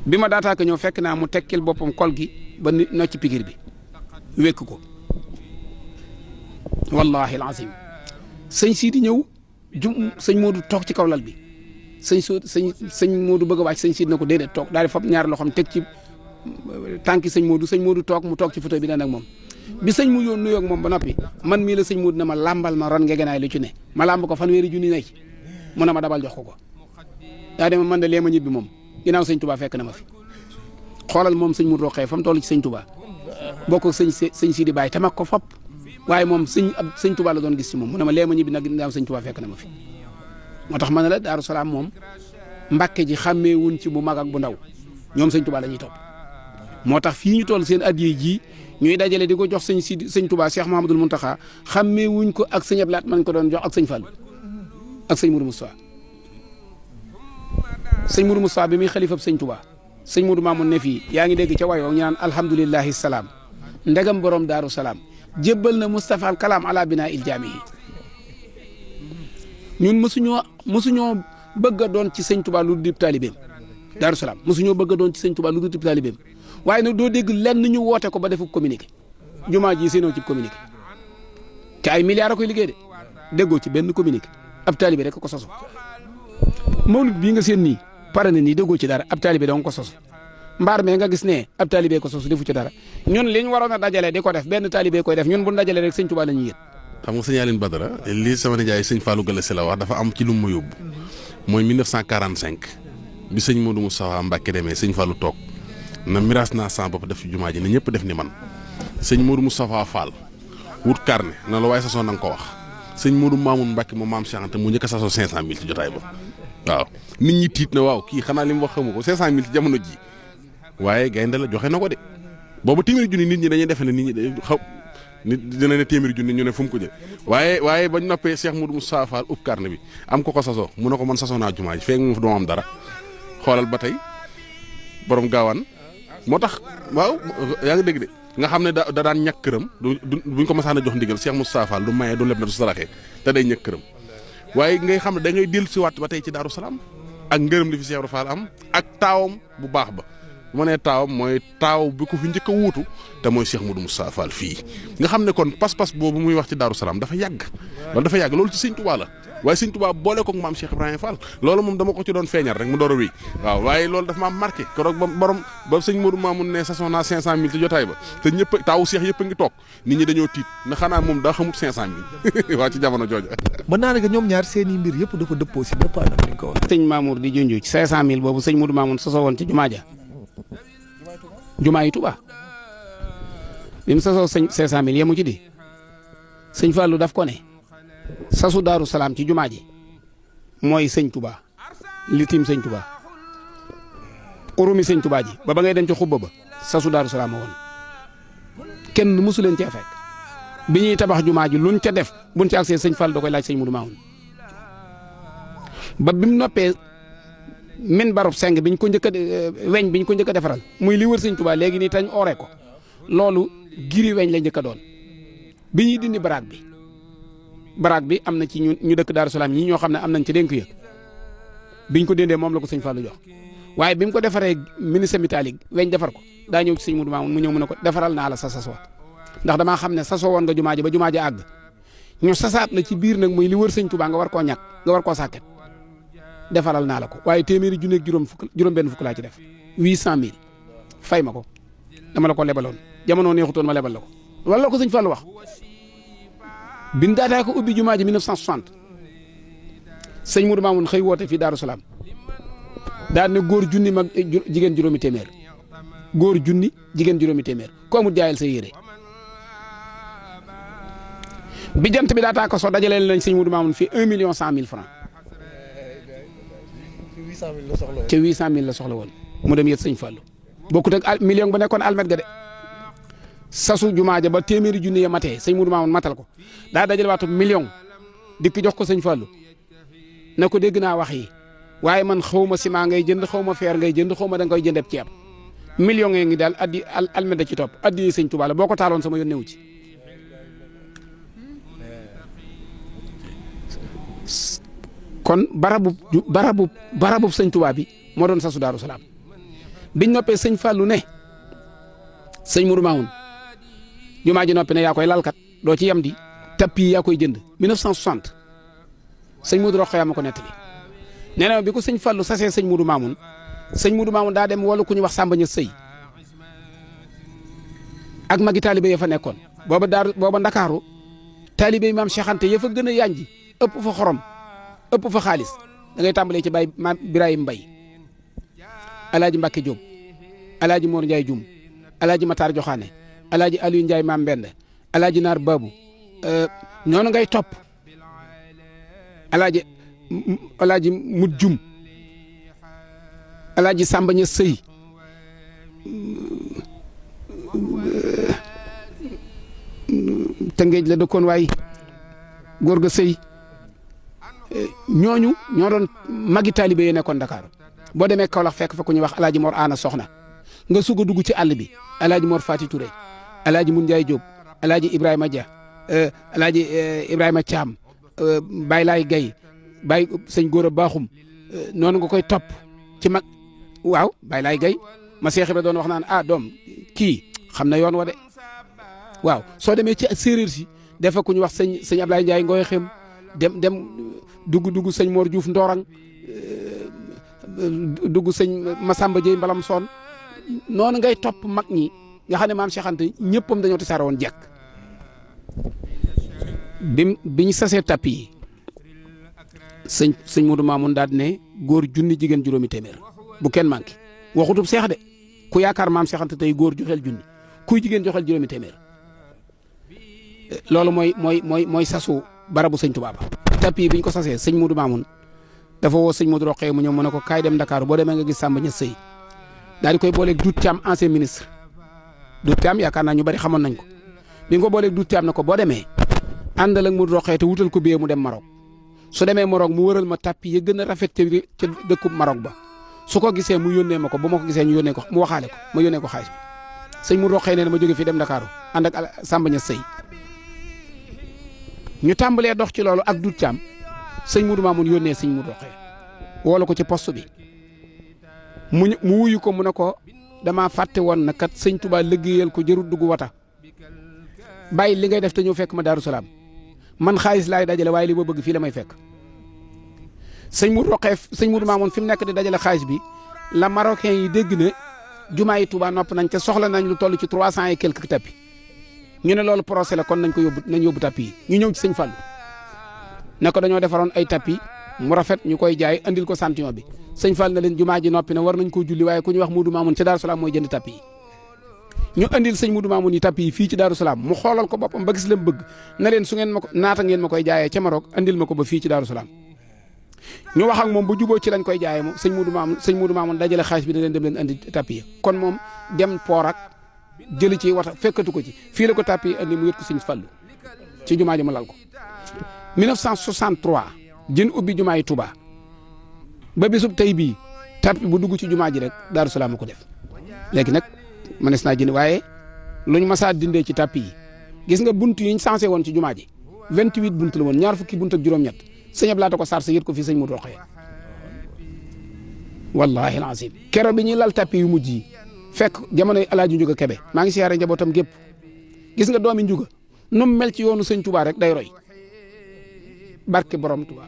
bi ma daataa ko ñëw fekk naa mu tekkil boppam kol gi ba nocc pikir bi wékk ko wallahi alazim sëñ Sidi ñëw sëñ Modou toog ci kaw lal bi sëñ Modou bëgg a wàcc sëñ Sidi na ko déedéet toog daal di fab ñaari loxoom teg ci tànki sëñ Modou toog mu toog ci fauteuil bi daan ak moom bi sëñ mu yoon nuyoo ak moom ba noppi man mii la sëñ Modou na ma làmbal ma ron ngegenaay lu ci ne ma làmb ko fanweeri junni nekk mu ne ma dabal jox ko daa dem man de lee ma ñibbi moom ginnaaw sëñ Touba fekk na ma fi xoolal moom sëñ Modou Rokhaya fa mu toll ci sëñ Touba bokk ak sëñ Sidi Baye te mag ko fop waaye moom sëñ Touba la doon gis ci moom mu ne ma lee ma ñibbi nag ginnaaw sëñ Touba fekk na ma fi moo tax ma ne la Daaru Salaam moom Mbàkke ji xàmmee wuñ ci bu mag ak bu ndaw ñoom sëñ Touba la ñuy topp moo tax fii ñu toll seen addiya ji ñuy dajale di ko jox sëñ Touba Cheikh Mouhamadoul Mountakha xàmmee wuñ ko ak sëñ Abdou Lahat man ko doon jox ak sëñ Fall ak sëñ Mourou Moustapha sëñ Mourou Moustapha bi muy xalifab sëñ Touba sëñ Mourou Mamoun ne fii yaa ngi dégg ca wayoo ñu naan alhamdulillahi salaam ndegam borom Daaru Salaam jébbal na Moustapha al kalaam ala binaa il jaamihi ñun mësuñoo bëgg a doon ci sëñ Touba lu dul taalibeem Daaru Salaam mësuñoo bëgg a doon ci sëñ Touba lu dul taalibeem waaye nag doo dégg lenn ñu woote ko ba defu communiqué jumaa ji seenoo ci communiqué te ay milliards a koy liggéey de déggoo ci benn communiqué ab taalibe rek ko soso mawlid bii nga seen nii pare na nii déggoo ci dara ab taalibe dong ko soso mbaar mee nga gis ne ab taalibe ko soso defu ci dara ñun li ñu waroon a dajale di ko def benn taalibe koy def ñun bu ñu dajalee rek sëñ Touba la ñuy yët. xam nga sëñ Aline Badara lii sama nijaay sëñ Fallou Galasse la wax dafa am ci lu mu ma yóbbu mooy 1945 bi sëñ Modou Moustapha Mbacké demee sëñ Fallou toog na miraas naa sama bopp def ci jumaa ji ne ñëpp def ni man sëñ Modou Moustapha Fall wut carnet na la waaye sasoo na nga ko wax sëñ Modou Mamoun Mbacké moom maam Cheikh Anta mu njëkk a sasoo 500000 ci jotaay ba waaw nit ñi tiit na waaw kii xanaa li mu wax xamu ko 500000 ci jamono ji waaye gaynde la joxe na ko de boobu téeméeri junni nit ñi dañuy defe ne nit ñi xaw nit dina ne téeméeri junni ñu ne fu mu ko jël waaye bañ noppee Cheikh Modou Moustapha Fall ub carnet bi am ko sasoo mu ne ko man sasoo naa jumaa ji feeg mu doo am dara xoolal ba tey borom gaawaan moo tax waaw yaa ngi dégg de nga xam ne da daan ñàkk këram buñ ko masaan a jox ndigal Cheikh Moustapha Fall du maye du leb na du saraxee te day ñàkk këram waaye ngay xam ne da ngay dellu si waat ba tey ci Daaru Salaam ak ngërëm li fi Cheikh Fall am ak taawam bu baax ba bu ma nee taawam mooy taaw bi ko fi njëkk a wuutu te mooy Cheikh Modou Moustapha Fall fii nga xam ne kon pas-pas boobu muy wax ci Daaru Salaam dafa yàgg loolu ci sëñ Touba la waaye sëñ Touba boole ko maam Cheikh Ibrahima Fall loolu moom dama ko ci doon feeñal rek mu door a wéy waaw waaye loolu dafa ma marqué keroog ba sëñ Modou Mamoun ne saison naa 500000 ci jotaay ba te ñëpp taawu Cheikh yëpp a ngi toog nit ñi dañoo tiit na xanaa moom daa xamut 500000 waa ci jamono jooja. mën naa ne que ñoom ñaar seen i mbir yëpp dafa dëppoo si dëppaa nag ni nga ko wax. sëñ Mamour di junj ci 500000 boobu sëñ Modou Mamoun sosoo woon ci jumaa ja jumaa yi Touba bi mu sasoo sëñ 500000 yemu ci di sëñ Fallou daf ko ne sasu Daaru Salaam ci jumaa ji mooy sëñ Touba li tiim sëñ Touba urumi sëñ Touba ji ba ngay dem ci xubba ba sasu Daaru Salaam woon kenn mësu leen cee fekk bi ñuy tabax jumaa ji luñ ca def buñ ci agsee sëñ Fallou da koy laaj sëñ Modou Mamoun ba bi mu noppee min barub seng biñ ko njëkk a weñ biñ ko njëkk a defaral muy li wër sëñ Touba léegi nii tañ oore ko loolu giri weñ la njëkk a doon bi ñuy dindi baraag bi am na ci ñu dëkk Daaru Salaam ñii ñoo xam ne am nañ ci dénk ya biñ ko dindee moom la ko sëñ Fallou jox waaye bi mu ko defaree ministre métallique weñ defar ko daa ñëw ci sëñ Modou Mamoun mu ñëw mu ne ko defaral naa la sa sasoo ndax damaa xam ne sasoo woon nga jumaa ji ba jumaa ji àgg ñu sasaat la ci biir nag muy li wër sëñ Touba nga war koo ñàkk nga war koo sàkket defaral naa la ko waaye téeméeri junni ak juróom benn fukk laa ci def 800000 fay ma ko dama la ko lebaloon jamono neexutoon ma lebal la ko loolu la ko sëñ Fallou wax bin daataa ko ubbi jumaa ji 1960 sëñ Modou Mamoun xëy woote fii Daaru Salaam daan ne góor junni mag jigéen juróomi téeméer góor junni jigéen juróomi téeméer ku amul jaayal sa yére bi jant bi daataa ko so dajaleel lañ sëñ Modou Mamoun fii 1,100,000 francs ca 800000 la soxla woon mu dem yët sëñ Fallou bokkut ak million ba nekkoon almet ga de sasu jumaa ja ba téeméeri junni ya matee sëñ Modou Mamoun matal ko daa dajale waatu million dikk jox ko sëñ Fallou na ko dégg naa wax yi waaye man xaw ma ciment ngay jënd xaw ma fer ngay jënd xaw ma da nga koy jëndeb ceeb million yi ngi daal addi almet da ci topp addi sëñ Touba la boo ko taaloon sama yónneewu ci kon barabu sëñ Touba bi moo doon sasu Daaru Salaam biñ noppee sëñ Fallou ne sëñ Modou Mamoun jumaa ji noppi ne yaa koy lalkat doo ci yem di tapis yaa koy jënd 1960 sëñ Modou Rokhaya ma ko nettali nee na bi ko sëñ Fallou sasee sëñ Modou Mamoun daa dem wala ku ñu wax Samba Ñas Sëy ak magi taalibe ya fa nekkoon booba Ndakaaru taalibe yi maam Cheikh Anta ya fa gën a yànji ëpp fa xorom ëpp fa xaalis da ngay tàmbalee ci Baye maam Birahim Mbaye Alaaji Mbacke Diop Alaaji Mor Ndiaye Dioum Alaaji Matar Joxaane Alaaji Aliou Ndiaye Maam Mbende Alaaji Naar Babu ñoonu ngay topp Alaaji Mut Dioum Alaaji Samba Ñas Sëy Tëngéej la dëkkoon waaye góor ga Sëy ñooñu ñoo doon magi taalibe yi nekkoon Dakar boo demee Kaolack fekk fa ku ñuy wax Alaaji Mor Ana Soxna nga sug a dugg ci àll bi Alaaji Mor Fati Touré Alaaji Mun Njaay Jóob Alaaji Ibrahima Dia Alaaji Ibrahima Thiam Baye Laay Gay bàyyi sëñ góor a baaxum noonu nga koy topp ci mag waaw bàyyi laay gay ma Seex Ibra doon wax naan doom kii xam na yoon wa de waaw soo demee ci séeréer si defe ku ñu wax sëñ Ablaye Ndiaye ngooy xem dem dugg sëñ Mor Diouf Ndorang dugg sëñ Massamba Dieye Mbalam Soon noonu ngay topp mag ñi nga xam ne maam Cheikh Anta ñëppam dañoo tasaare woon jekk bi ñu sasee tapis yi sëñ Modou Mamoun daal ne góor junni jigéen juróomi téeméer bu kenn manqué waxutub seex de ku yaakaar maam Cheikh Anta tey góor joxeel junni kuy jigéen joxeel juróomi téeméer loolu mooy sasu barabu sëñ Tuubaa ba tapis yi bi ñu ko sasee sëñ Modou Mamoun dafa woo sëñ Modou Rokhaya mu ñëw mu ne ko kaay dem Dakar boo demee nga gis Samba Niass Sey daal di koy booleeg Doudou Thiam ancien ministre Doudou Thiam yaakaar naa ñu bari xamoon nañ ko bi nga ko booleeg Doudou Thiam na ko boo demee àndal ak Modou Rokhaya te wutal ko biyee mu dem Maroc su demee Maroc mu wëral ma tapis yi gën a rafet ca dëkkub Maroc ba su ko gisee mu yónnee ma ko bu ma ko gisee ñu yónnee ko mu waxaale ko ma yónnee ko xaalis bi sëñ Modou Rokhaya nee na ma jóge fii dem Dakar ànd ak Samba Niass Sey ñu tàmbalee dox ci loolu ak Doudou Thiam sëñ Modou Mamoun yónnee sëñ Modou Rokhaya woo ko ci poste bi mu wuyu ko mu ne ko damaa fàtte woon na kat sëñ Touba liggéeyal ko jërut dugg wata bàyyi li ngay def te ñëw fekk ma Daaru Salaam man xaalis laay dajale waaye li ma bëgg fii la may fekk sëñ Modou Rokhaya sëñ Modou Mamoun fi mu nekk di dajale xaalis bi la marocain yi dégg ne jumaa yi Touba nopp nañ te soxla nañ lu toll ci 300 et quelques tapis ñu ne loolu procès la kon nañ yóbbu tapis yi ñu ñëw ci sëñ Fallou ne ko dañoo defaroon ay tapis mu rafet ñu koy jaay andil ko santion bi sëñ Fall na leen jumaa ji noppi na war nañ koo julli waaye ku ñu wax Modou Mamoun ci Daaru Salaam mooy jënd tapis yi ñu andil sëñ Modou Mamoun yi tapis yi fii ci Daaru Salaam mu xoolal ko boppam ba gis la mu bëgg na leen su ngeen ma ko naata ngeen ma koy jaayee ca Maroc andil ma ko ba fii ci Daaru Salaam ñu wax ak moom bu juboo ci lañ koy jaayee moom sëñ Modou Mamoun dajale xaalis bi da leen dem leen andi tapis yi kon moom dem poor ak jëli ci wata fekkatu ko ci fii la ko tapis yi andi mu yët ko sëñ Fallu ci jumaa ji mu lal ko 1963 jën ubbi jumaa yi Touba ba bisub tey bii tapis bu dugg ci jumaa ji rek Daaru Salaam ko def léegi nag mënees naa jënd waaye luñ masaa dindee ci tapis yi gis nga bunt yi ñu sensé woon ci jumaa ji 28 bunt la woon ñaar fukki bunt ak juróom-ñett sëñ Ablaye ko sar sa yët ko fii sëñ Modou Rokhaya wallahi alazim keroog bi ñuy lal tapis yu mujj yi fekk jamonoy Alaaji Njuga Kebe maa ngi siyaare njabootam gépp gis nga doomi Njuga nu mu mel ci yoonu sëñ Touba rek day roy barke borom Touba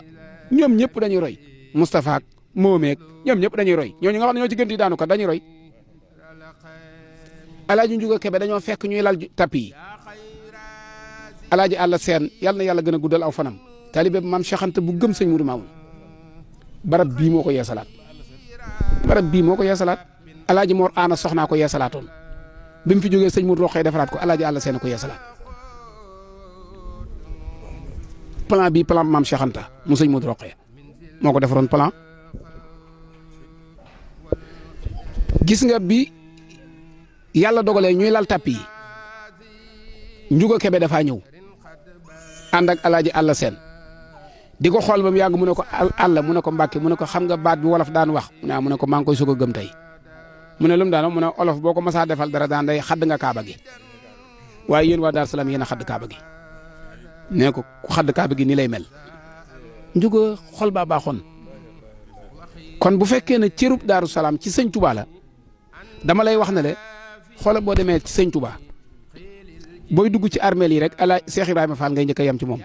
ñoom ñëpp dañuy roy Moustapha ak Moomeek ñoom ñëpp dañuy roy ñooñu nga xam ne ñoo ci gën di daanu kat dañuy roy Alaaji Njuga Kebe dañoo fekk ñuy lal tapis yi Alaaji Àlla Seen yàlla na yàlla gën a guddal aw fanam taalibe maam Cheikh Anta bu gëm sëñ Modou Mamoun barab bii moo ko yeesalaat Alaaji Mor Aana soxnaa ko yeesalaatoon bi mu fi jógee sëñ Modou Rokhaya defaraat ko Alaaji Àlla Seen ko yeesalaat plan bii plan maam Cheikh Anta mu sëñ Modou Rokhaya moo ko defaroon plan gis nga bi yàlla dogalee ñuy lal tapis yi Njuga Kebe dafaa ñëw ànd ak Alaaji Àlla Seen di ko xool ba mu yàgg mu ne ko Àlla mu ne ko Mbàkke mu ne ko xam nga baat bi wolof daan wax mu ne ko maa ngi koy soog a gëm tey mu ne lu mu daan mu ne olof boo ko masaa defal dara daan day xadd nga kaaba gi waaye yéen waa Daaru Salaam yéen a xadd kaaba gi nee ko ku xadd kaaba gi nii lay mel Njuga xol baa baaxoon kon bu fekkee ne cërub Daaru Salaam ci sëñ Touba la dama lay wax ne le xoola boo demee ci sëñ Touba booy dugg ci armeel yi rek ala Cheikh Ibrahima Fall ngay njëkk a yem ci moom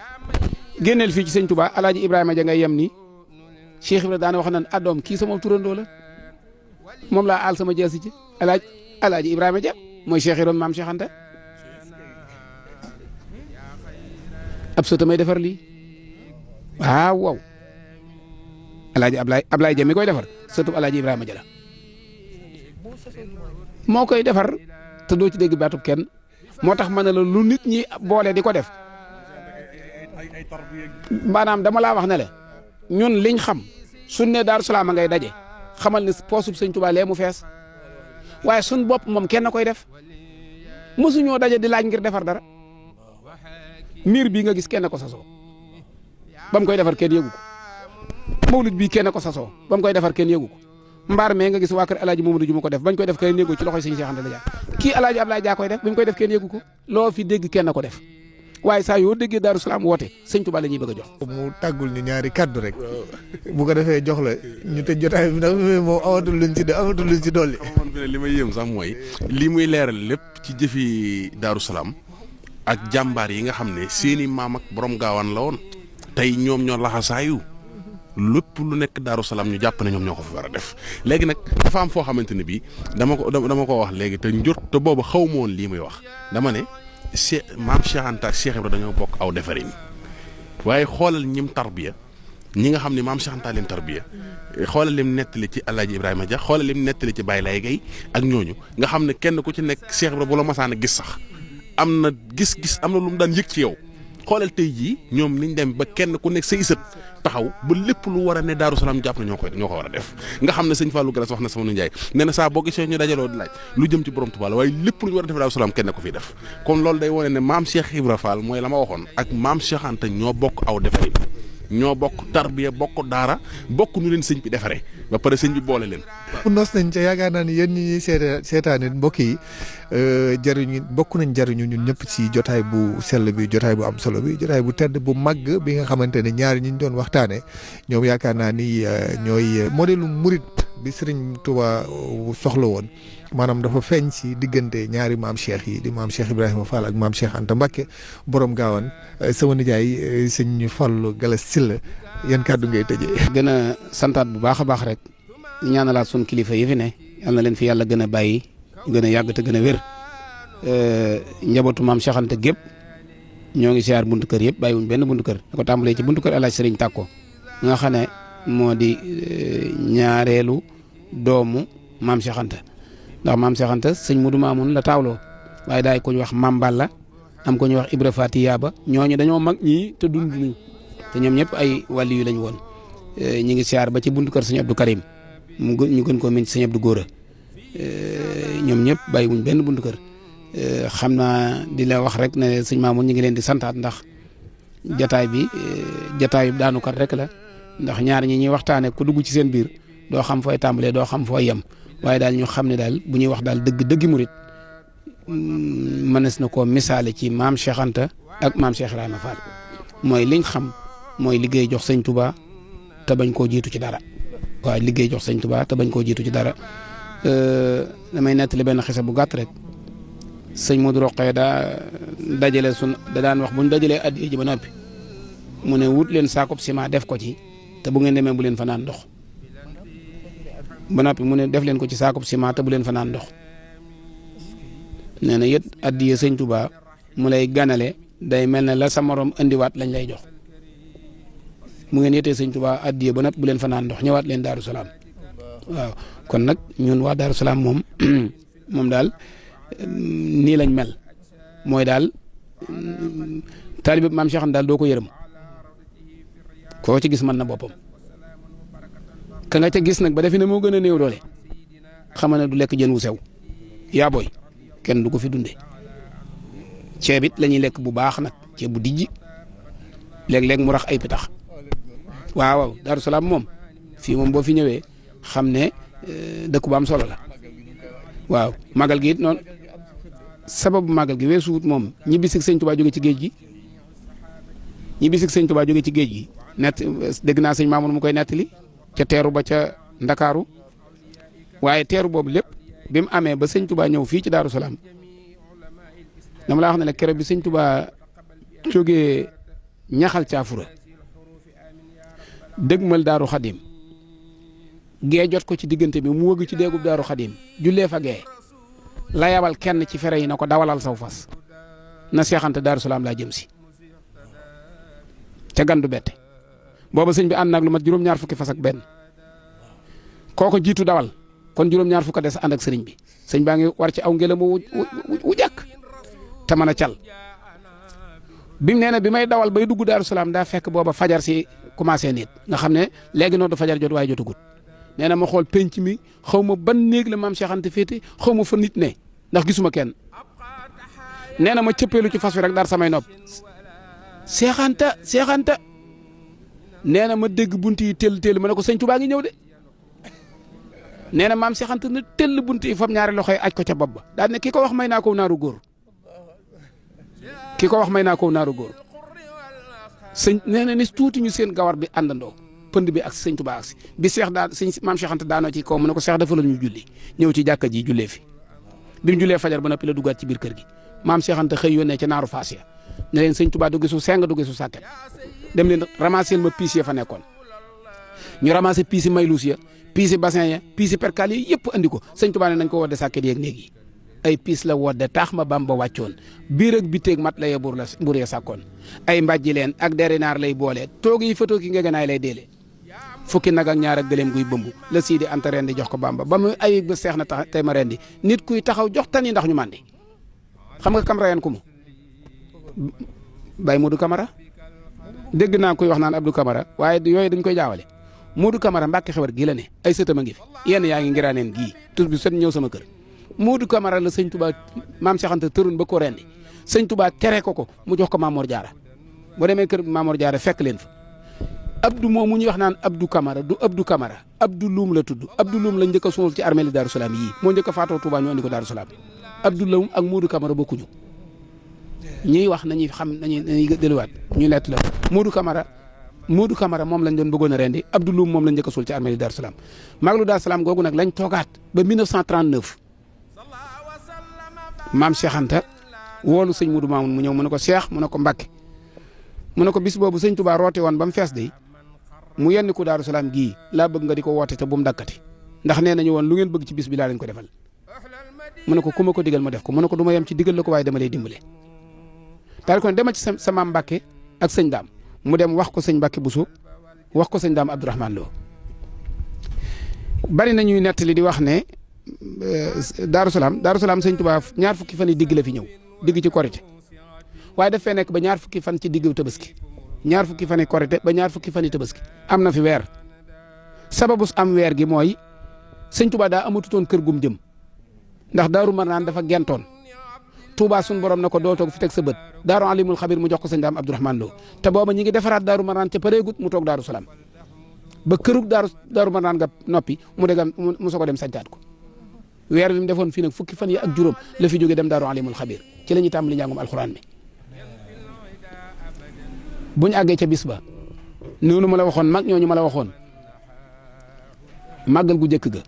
génneel fii ci sëñ Touba Alaaji Ibrahima ja ngay yem ni Cheikh Ibrahima daana wax naan adoom kii sama turandoo la moom laa aal sama jaasi ci Alaaji Ibrahima ja mooy Cheikh Ibrahima maam Cheikh Anta ab sota may defar lii waaw Alaaji Ablaye ja mi koy defar sëtub Alaaji Ibrahima ja la moo koy defar te doo ci dégg baatub kenn moo tax ma ne la lu nit ñi boole di ko def maanaam dama laa wax ne le ñun liñ xam suñ ne Daaru Salaam a ngay daje xamal ne poosub sëñ Touba lee mu fees waaye suñ bopp moom kenn koy def mosuñoo daje di laaj ngir defar dara miir bii nga gis kenn ko sasoo ba mu koy defar kenn yëgu ko mawlid bii kenn ko sasoo ba mu koy defar kenn yëgu ko mbaar mee nga gis waa kër Alaaji Mamadou ju ma ko def bañ koy def kenn yëgu ci loxoy sëñ Cheikh Anta la jaar kii Alaaji Ablaye jaa koy def bi mu koy def kenn yëgu ko loo fi dégg kenn ko def waaye saa yoo déggee Daaru Salaam woote sëñ Touba la ñuy bëgg a jox. mu tàggul ñu ñaari kaddu rek bu ko defee jox la ñu tëj jotaay bi ndax moom amatul luñ ci dolli. li may yéem sax mooy lii muy leeral lépp ci jëfi Daaru Salaam ak jàmbaar yi nga xam ne seeni maam ak borom gaawaan la woon tey ñoom ñoo laxasaayu lépp lu nekk Daaru Salaam ñu jàpp ne ñoom ñoo ko fi war a def léegi nag dafa am foo xamante ne bii dama ko wax léegi te njort te boobu xaw ma woon lii muy wax dama ne maam Cheikh Anta ak Cheikh Ibra dañoo bokk aw defarin waaye xoolal ñim tarbiya ñi nga xam ne maam Cheikh Anta leen tarbiya xoolal lim nettali ci El Hadj Ibrahima Dia xoolal lim nettali ci Baye Laye Gueye ak ñooñu nga xam ne kenn ku ci nekk Cheikh Ibra bu la masaan a gis sax am na gis-gis am na lu mu daan yëg ci yow xoolal tey jii ñoom niñ dem ba kenn ku nekk say sët taxaw ba lépp lu war a ne Daaru Salaam jàpp na ñoo ko war a def nga xam ne sëñ Fallou Galas wax na sama nu Njaay nee na saa boo gisee ñu dajaloo di laaj lu jëm ci borom Tuubaa la waaye lépp lu ñu war a def Daaru Salaam kenn ko fiy def kon loolu day wone ne maam Cheikh Ibra Fall mooy la ma waxoon ak maam Cheikh Anta ñoo bokk aw defarin ñoo bokk tarbiya bokk daara bokk nu leen sëñ bi defaree ba pare sëñ bi boole leen. nos nañ ca yaakaar naa ni yéen ñi seetaane mbokk yi bokk nañ jariñu ñun ñëpp ci jotaay bu sell bi jotaay bu am solo bi jotaay bu tedd bu màgg bi nga xamante ne ñaari ñi ñu doon waxtaanee ñoom yaakaar naa ni ñooy modèle murit bi Serigne Touba soxla woon maanaam dafa feeñ ci diggante ñaari maam Cheikh yi di maam Cheikh Ibrahima Fall ak maam Cheikh Anta Mbacké borom gaawaan sama nijaay sëñ Fallou Galas Sylla yan kàddu ngay tëjee. gën a santaat bu baax a baax rek di ñaanalaat sun kilifa yi fi ne yal na leen fi yàlla gën a bàyyi gën a yàgg te gën a wér njabootu maam Cheikh Anta gépp ñoo ngi siyaar buntu kër yëpp bàyyiwuñ benn buntu kër da ko tàmbalee ci buntu kër El Hadj Serigne Takko nga xam ne moo di ñaareelu doomu maam Cheikh Anta ndax maam Cheikh Anta sëñ Mudu Maamun la taawloo waaye daay ko ñu wax Maam Balla am ko ñu wax Ibra Fati Yaaba ñooñu dañoo mag ñii te dund ñu te ñoom ñëpp ay wàlli yu lañ woon ñi ngi siyaar ba ci buntu kër sëñ Abdou Karim ñu gën koo min ci sëñ Abdou Góora ñoom ñëpp bàyyiwuñ benn buntu kër xam naa di la wax rek ne sëñ Maamun ñu ngi leen di santaat ndax jataay bi jataay daanukat rek la ndax ñaar ñi ñuy waxtaanee ku dugg ci seen biir doo xam fooy tàmbalee doo xam fooy yem waaye daal ñu xam ne daal bu ñuy wax daal dëggi murit mënees na koo misaale ci maam Cheikh Anta ak maam Cheikh Ibrahima Fall mooy liñ xam mooy liggéey jox sëñ Touba te bañ koo jiitu ci dara waaye liggéey jox sëñ Touba te bañ koo jiitu ci dara damay nettali benn xisa bu gàtt rek sëñ Modou Rokhaya da daan wax bu ñu dajalee addiya ji ba noppi mu ne wut leen saakub ciment def ko ci te bu ngeen demee bu leen fa naan ndox ba noppi mu ne def leen ko ci saakub ciment te bu leen fa naan ndox nee na yët addiya sëñ Touba mu lay ganale day mel ne la sa morom andiwaat lañ lay jox mu ngeen yëtee sëñ Touba addiya ba noppi bu leen fa naan ndox ñëwaat leen Daaru Salaam waaw kon nag ñun waa Daaru Salaam moom daal nii lañ mel mooy daal taalibe maam Cheikh daal doo ko yërëm koo ci gis mën na boppam ka nga ca gis nag ba defe ne moo gën a néew doole xam ne du lekk jën wu sew yaa booy kenn du ko fi dunde ceeb it la ñuy lekk bu baax nag ceeb bu dijji léeg-léeg mu rax ay pitax waaw Daaru Salaam moom fii moom boo fi ñëwee xam ne dëkk bu am solo la waaw magal gi it noonu sababu magal gi weesu wut moom ñibbisi sëñ Touba jóge ci géej gi ñibbisi sëñ Touba jóge ci géej gi nett dégg naa sëñ Mamour mu koy nettali ca teeru ba ca Ndakaaru waaye teeru boobu lépp bi mu amee ba sëñ Touba ñëw fii ci Daaru Salaam dama laa wax ne la keroog bi sëñ Touba jógee ñaxal caafura dëgmal Daaru Xadim gee jot ko ci diggante bi mu wëgg ci déegub Daaru Xadim jullee fa gee la yabal kenn ci fere yi na ko dawalal saw fas na Cheikh Anta Daaru Salaam laa jëm si ca gandu bette booba sëñ bi ànd naag lu mat juróom-ñaar fukki fas ak benn kooko jiitu dawal kon juróom-ñaar fukk des ànd ak sëriñ bi sëñ baa ngi war ci aw ngelaw wu jàkk te mën a cal bi mu nee na bi may dawal bay dugg Daaru Salaam daa fekk booba fajar si commencé nit nga xam ne léegi noonu fajar jot waaye jotagut nee na ma xool penc mi xaw ma ban néeg la maam Cheikh Anta féete xaw ma fa nit ne ndax gisuma kenn nee na ma cëppeelu ci fas wi rek dar samay nopp Cheikh Anta Cheikh Anta nee na ma dégg bunt yi tell ma ne ko sëñ Touba ngi ñëw de nee na maam Cheikh Anta na tell bunt yi fam ñaari loxo yi aj ko ca bopp ba daal ne ki ko wax may naa ko naaru góor ki ko wax may naa ko naaru góor sëñ nee na ni tuuti ñu seen gawar bi àndandoo pënd bi ak sëñ Tuubaa ak si bi Seex daa sëñ maam Cheikh Anta daanoo ci kaw mu ne ko Seex dafa la ñu julli ñëw ci jàkka ji jullee fi bi mu jullee fajar ba noppi la duggaat ci biir kër gi maam Cheikh Anta xëy yónnee ca naaru Faas ya ne leen sëñ Tuubaa du gisu seng du gisu sàkket dem leen ramasser ma piis ya fa nekkoon ñu ramasser piis yi mayluus ya piis yi bassin ya piis yi perkal yi yëpp andi ko sëñ Tuubaa ne nañ ko wodde sàkket yeeg néeg yi ay piis la wodde taax ma Bamba wàccoon biir ak biteeg mat la yee buur ya sàkkoon ay mbàjji leen ak derinaar lay boole toog yi fatoo ki ngeganaay lay deele fukki nag ak ñaar ak gëléem guy bëmb la Sidi Anta rendi jox ko Bamba ba muy ay ba seex na tax tey ma rendi nit kuy taxaw jox tani ndax ñu màndi xam nga kam rayan ku mu Baye Modou Camara dégg naa koy wax naan Abdou Camara waaye yooyu dañ koy jaawale Modou Camara Mbàkke Xewar gii la ne ay sëtam a ngi fi yenn yaa ngi ngiraaneen gii tur bi sët ñëw sama kër Modou Camara la sëñ Touba maam Cheikh Anta tërun ba ko rendi sëñ Touba tere ko mu jox ko Mamor Diarra boo demee kër Mamor Diarra fekk leen fa Abdou moom mu ñuy wax naan Abdou Camara du Abdou Camara Abdou Loum la tudd Abdou Loum la njëkk a suul ci armée li Darou Salaam yii moo njëkk a faatoo Touba ñu andi ko Darou Salaam Abdou Loum ak Modou Camara bokkuñu ñiy wax nañuy xam nañuy delluwaat ñu nett la Modou Camara moom lañ doon bëggoon a rendi Abdou Loum moom lañ njëkk a suul ci armée li Darou Salaam Magalu Darou Salaam googu nag lañ toogaat ba 1939 maam Cheikh Anta woolu sëñ Modou Mamoun mu ñëw mu ne ko Cheikh mu ne ko Mbacke mu ne ko bis boobu sëñ Touba roote woon ba mu fees de mu yenn ko Darou Salaam gii laa bëgg nga di ko woote te bu mu dakkati ndax nee nañu woon lu ngeen bëgg ci bis bi laa leen ko defal mu ne ko ku ma ko digal ma def ko mu ne ko du ma yem ci digal la ko waaye dama lay dimbale. daal ko demal ci sa maam Mbacke ak sëñ Daam mu dem wax ko sëñ Mbacke Bousso wax ko sëñ Daam Abdourahmane Lo bari na ñuy nettali di wax ne Darou Salaam sëñ Touba ñaar fukki fan yi digg la fi ñëw digg ci korite waaye daf fee nekk ba ñaar fukki fan ci digg tabaski ñaar fukki fan yi korite ba ñaar fukki fan yi tabaski am na fi weer sababu am weer gi mooy sëñ Touba daa amatutoon kër gum jëm ndax Daaru Marnaan dafa gentoon Touba suñu borom na ko doo toog fi teg sa bët Daaru Alimul Xabir mu jox ko sëñ Daam Abdourahmane Lo te booba ñi ngi defaraat Daaru Marnaan ca pareegut mu toog Daaru Salaam ba kërug Daaru Marnaan nga noppi mu dégam mu soog a dem sancaat ko weer bi mu defoon fii nag fukki fan yi ak juróom la fi jógee dem Daaru Alimul Xabir ci la ñuy tàmbali njàngum alxuraan mi buñ àggee ca bis ba noonu ma la waxoon mag ñooñu ma la waxoon màggal gu njëkk ga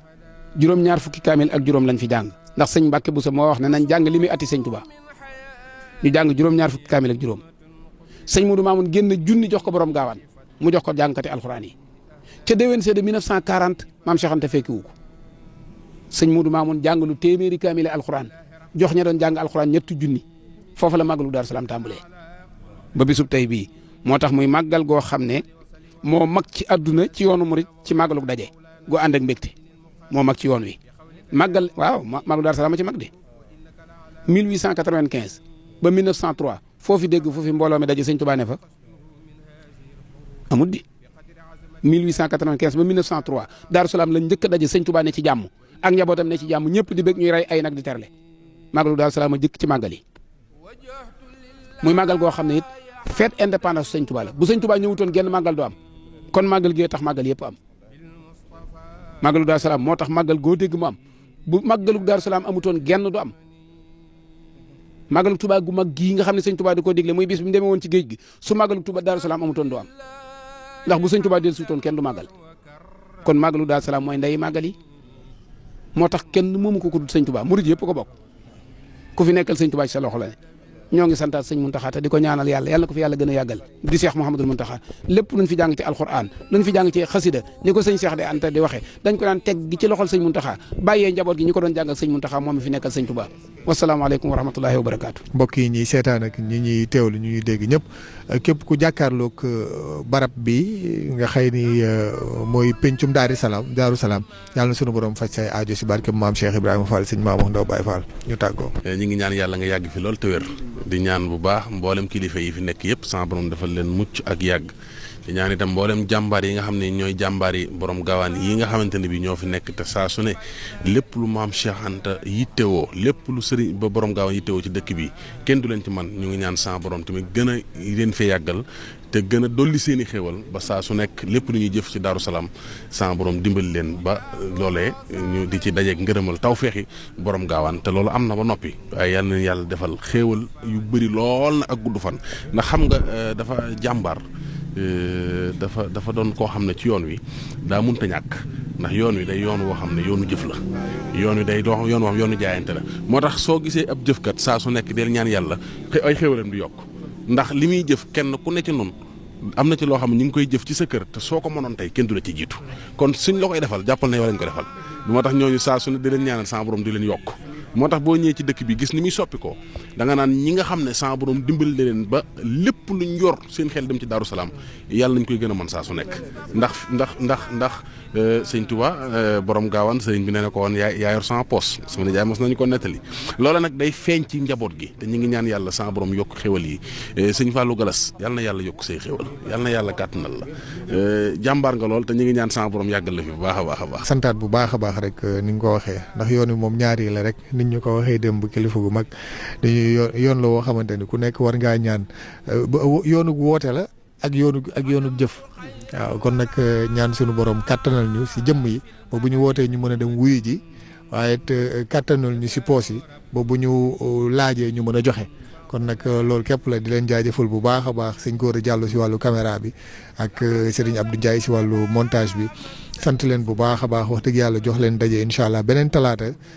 juróom-ñaar fukki kaamil ak juróom lañ fi jàng ndax sëñ Mbàkke Bousso moo wax ne nañ jàng li muy ati sëñ Touba ñu jàng juróom-ñaar fukki kaamil ak juróom sëñ Modou Mamoun génn junni jox ko borom gaawaan mu jox ko jàngkati alxuraan yi ca déwén see de 1940 maam Cheikh Anta fekki wu ko sëñ Modou Mamoun jàng lu téeméeri kaamil alxuraan jox ña doon jàng alxuraan ñetti junni foofu la màggalu Darou Salaam tàmbalee ba bisub tey bii moo tax muy màggal goo xam ne moo mag ci àdduna ci yoonu murit ci màggalu daje goo ànd ak mbégte moo mag ci yoon wi màggal waaw màggalu Darou Salaam ci mag de 1895 ba 1903 foofi dégg foofi mbooloo mi daje sëñ Touba ne fa amut di 1895 ba 1903 Darou Salaam lañ njëkk a daje sëñ Touba ne ci jàmm ak njabootam ne ci jàmm ñëpp di bëgg ñuy rey ay nag di terle màggalu Darou Salaam a jëkk ci màggal yi muy màggal goo xam ne it fête indépendance sëñ Touba la bu sëñ Touba ñëwutoon genn màggal du am kon màggal gee tax màggal yëpp am màggalu Darou Salaam moo tax màggal goo dégg mu am bu màggalu Darou Salaam amutoon genn du am màggalu Touba gu mag gii nga xam ne sëñ Touba di ko digle muy bis bi mu demee woon ci géej gi su màggalu Touba Darou Salaam amutoon du am ndax bu sëñ Touba del suutoon kenn du màggal kon màggalu Darou Salaam mooy ndey màggal yi moo tax kenn moomu ko dul sëñ Touba murid yëpp ko bokk ku fi nekkal sëñ Touba ci sa loxo la ne ñoo ngi santaat sëñ Muntaxa te di ko ñaanal yàlla na ko fi yàlla gën a yàggal di Cheikh Mouhamadul Muntaxa lépp luñ fi jàng ci alquran luñ fi jàng ci xasida ni ko sëñ Cheikh de Anta di waxee dañ ko daan teg gi ci loxol sëñ Muntaxa bàyyee njaboot gi ñu ko doon jàngal sëñ Muntaxa moom mi fi nekkal sëñ Touba wasalaamaaleykum wa rahmatullahi wa barakaatu. mbokk yi ñuy seetaan ak ñi ñuy teewlu ñu ñuy dégg ñëpp képp ku jàkkaarloog barab bi nga xëy ni mooy pencum Darou Salaam yàlla na sunu borom faj say aajo si barke maam Cheikh Ibrahima Fall sëñ Mamadou Ndaw Baye Fall ñu tàggoo. ñi ngi ñaan yàlla nga yàgg fi lool te wér di ñaan bu baax mboolem kilifa yi fi nekk yëpp sama borom defal leen mucc ak yàgg ñaan itam mboolem jàmbaar yi nga xam ne ñooy jàmbaar yi borom gaawaan yi nga xamante ne bi ñoo fi nekk te saa su ne lépp lu maam Cheikh Anta yittewoo lépp lu sëriñ ba borom gaawaan yittewoo ci dëkk bi kenn du leen ci man ñu ngi ñaan sa borom tamit gën a leen fee yàggal te gën a dolli seen i xéewal ba saa su nekk lépp lu ñuy jëf ci Daaru Salaam sa borom dimbali leen ba loolee ñu di ci dajeeg ngërëmal tawféexi borom gaawaan te loolu am na ba noppi waaye yal na yàlla defal xéewal yu bëri lool na ak gudd fan ndax xam nga dafa jàmbaar dafa doon koo xam ne ci yoon wi daa munta ñàkk ndax yoon wi day yoon woo xam ne yoonu jëf la yoon wi day yoon woo xam yoonu jaayante la moo tax soo gisee ab jëfkat saa su nekk del ñaan yàlla ay xéewalam di yokk ndax li muy jëf kenn ku ne ci noonu am na ci loo xam ne ñu ngi koy jëf ci sa kër te soo ko mënoon tey kenn du la ci jiitu kon suñ la koy defal jàppal na yow lañ ko defal moo tax ñooñu saa su ne di leen ñaanal sa borom di leen yokk moo tax boo ñëwee ci dëkk bi gis ni muy soppi ko da nga naan ñi nga xam ne sa borom dimbali leen ba lépp luñ yor seen xel dem ci Daaru Salaam yàlla nañ koy gën a mën saa su nekk ndax sëñ Tuba borom gaawaan sëriñ bi nee na ko woon yaa yor sama poos sama nijaay mos nañu ko nettali loola nag day feeñ ci njaboot gi te ñu ngi ñaan yàlla sa borom yokk xéwal yi sëñ Fallou Galas yàlla na yàlla yokk say xéwal yàlla na yàlla kàttanal la jàmbaar nga lool te ñu ngi ñaan sa borom yàggal la fi bu baax a baax a baax. santaat bu baax a baax rek ni nga ko waxee ndax yoon wi moom ñaari la rek nit ñu ko waxee démb kilifa gu mag dañuy yoon la woo xamante ni ku nekk war ngaa ñaan yoonu woote la ak yoonu jëf. waaw kon nag ñaan sunu borom kattanal ñu si jëmm yi ba bu ñu wootee ñu mën a dem wuyu ji waaye it kattanal ñu si poos yi ba bu ñu laajee ñu mën a joxe kon nag loolu képp la di leen jaajëfal bu baax a baax sëñ Gora Diallo si wàllu caméra bi ak Serigne Abdou Ndiaye si wàllu montage bi sant leen bu baax a baax wax dëgg yàlla jox leen daje incha allah beneen talaata.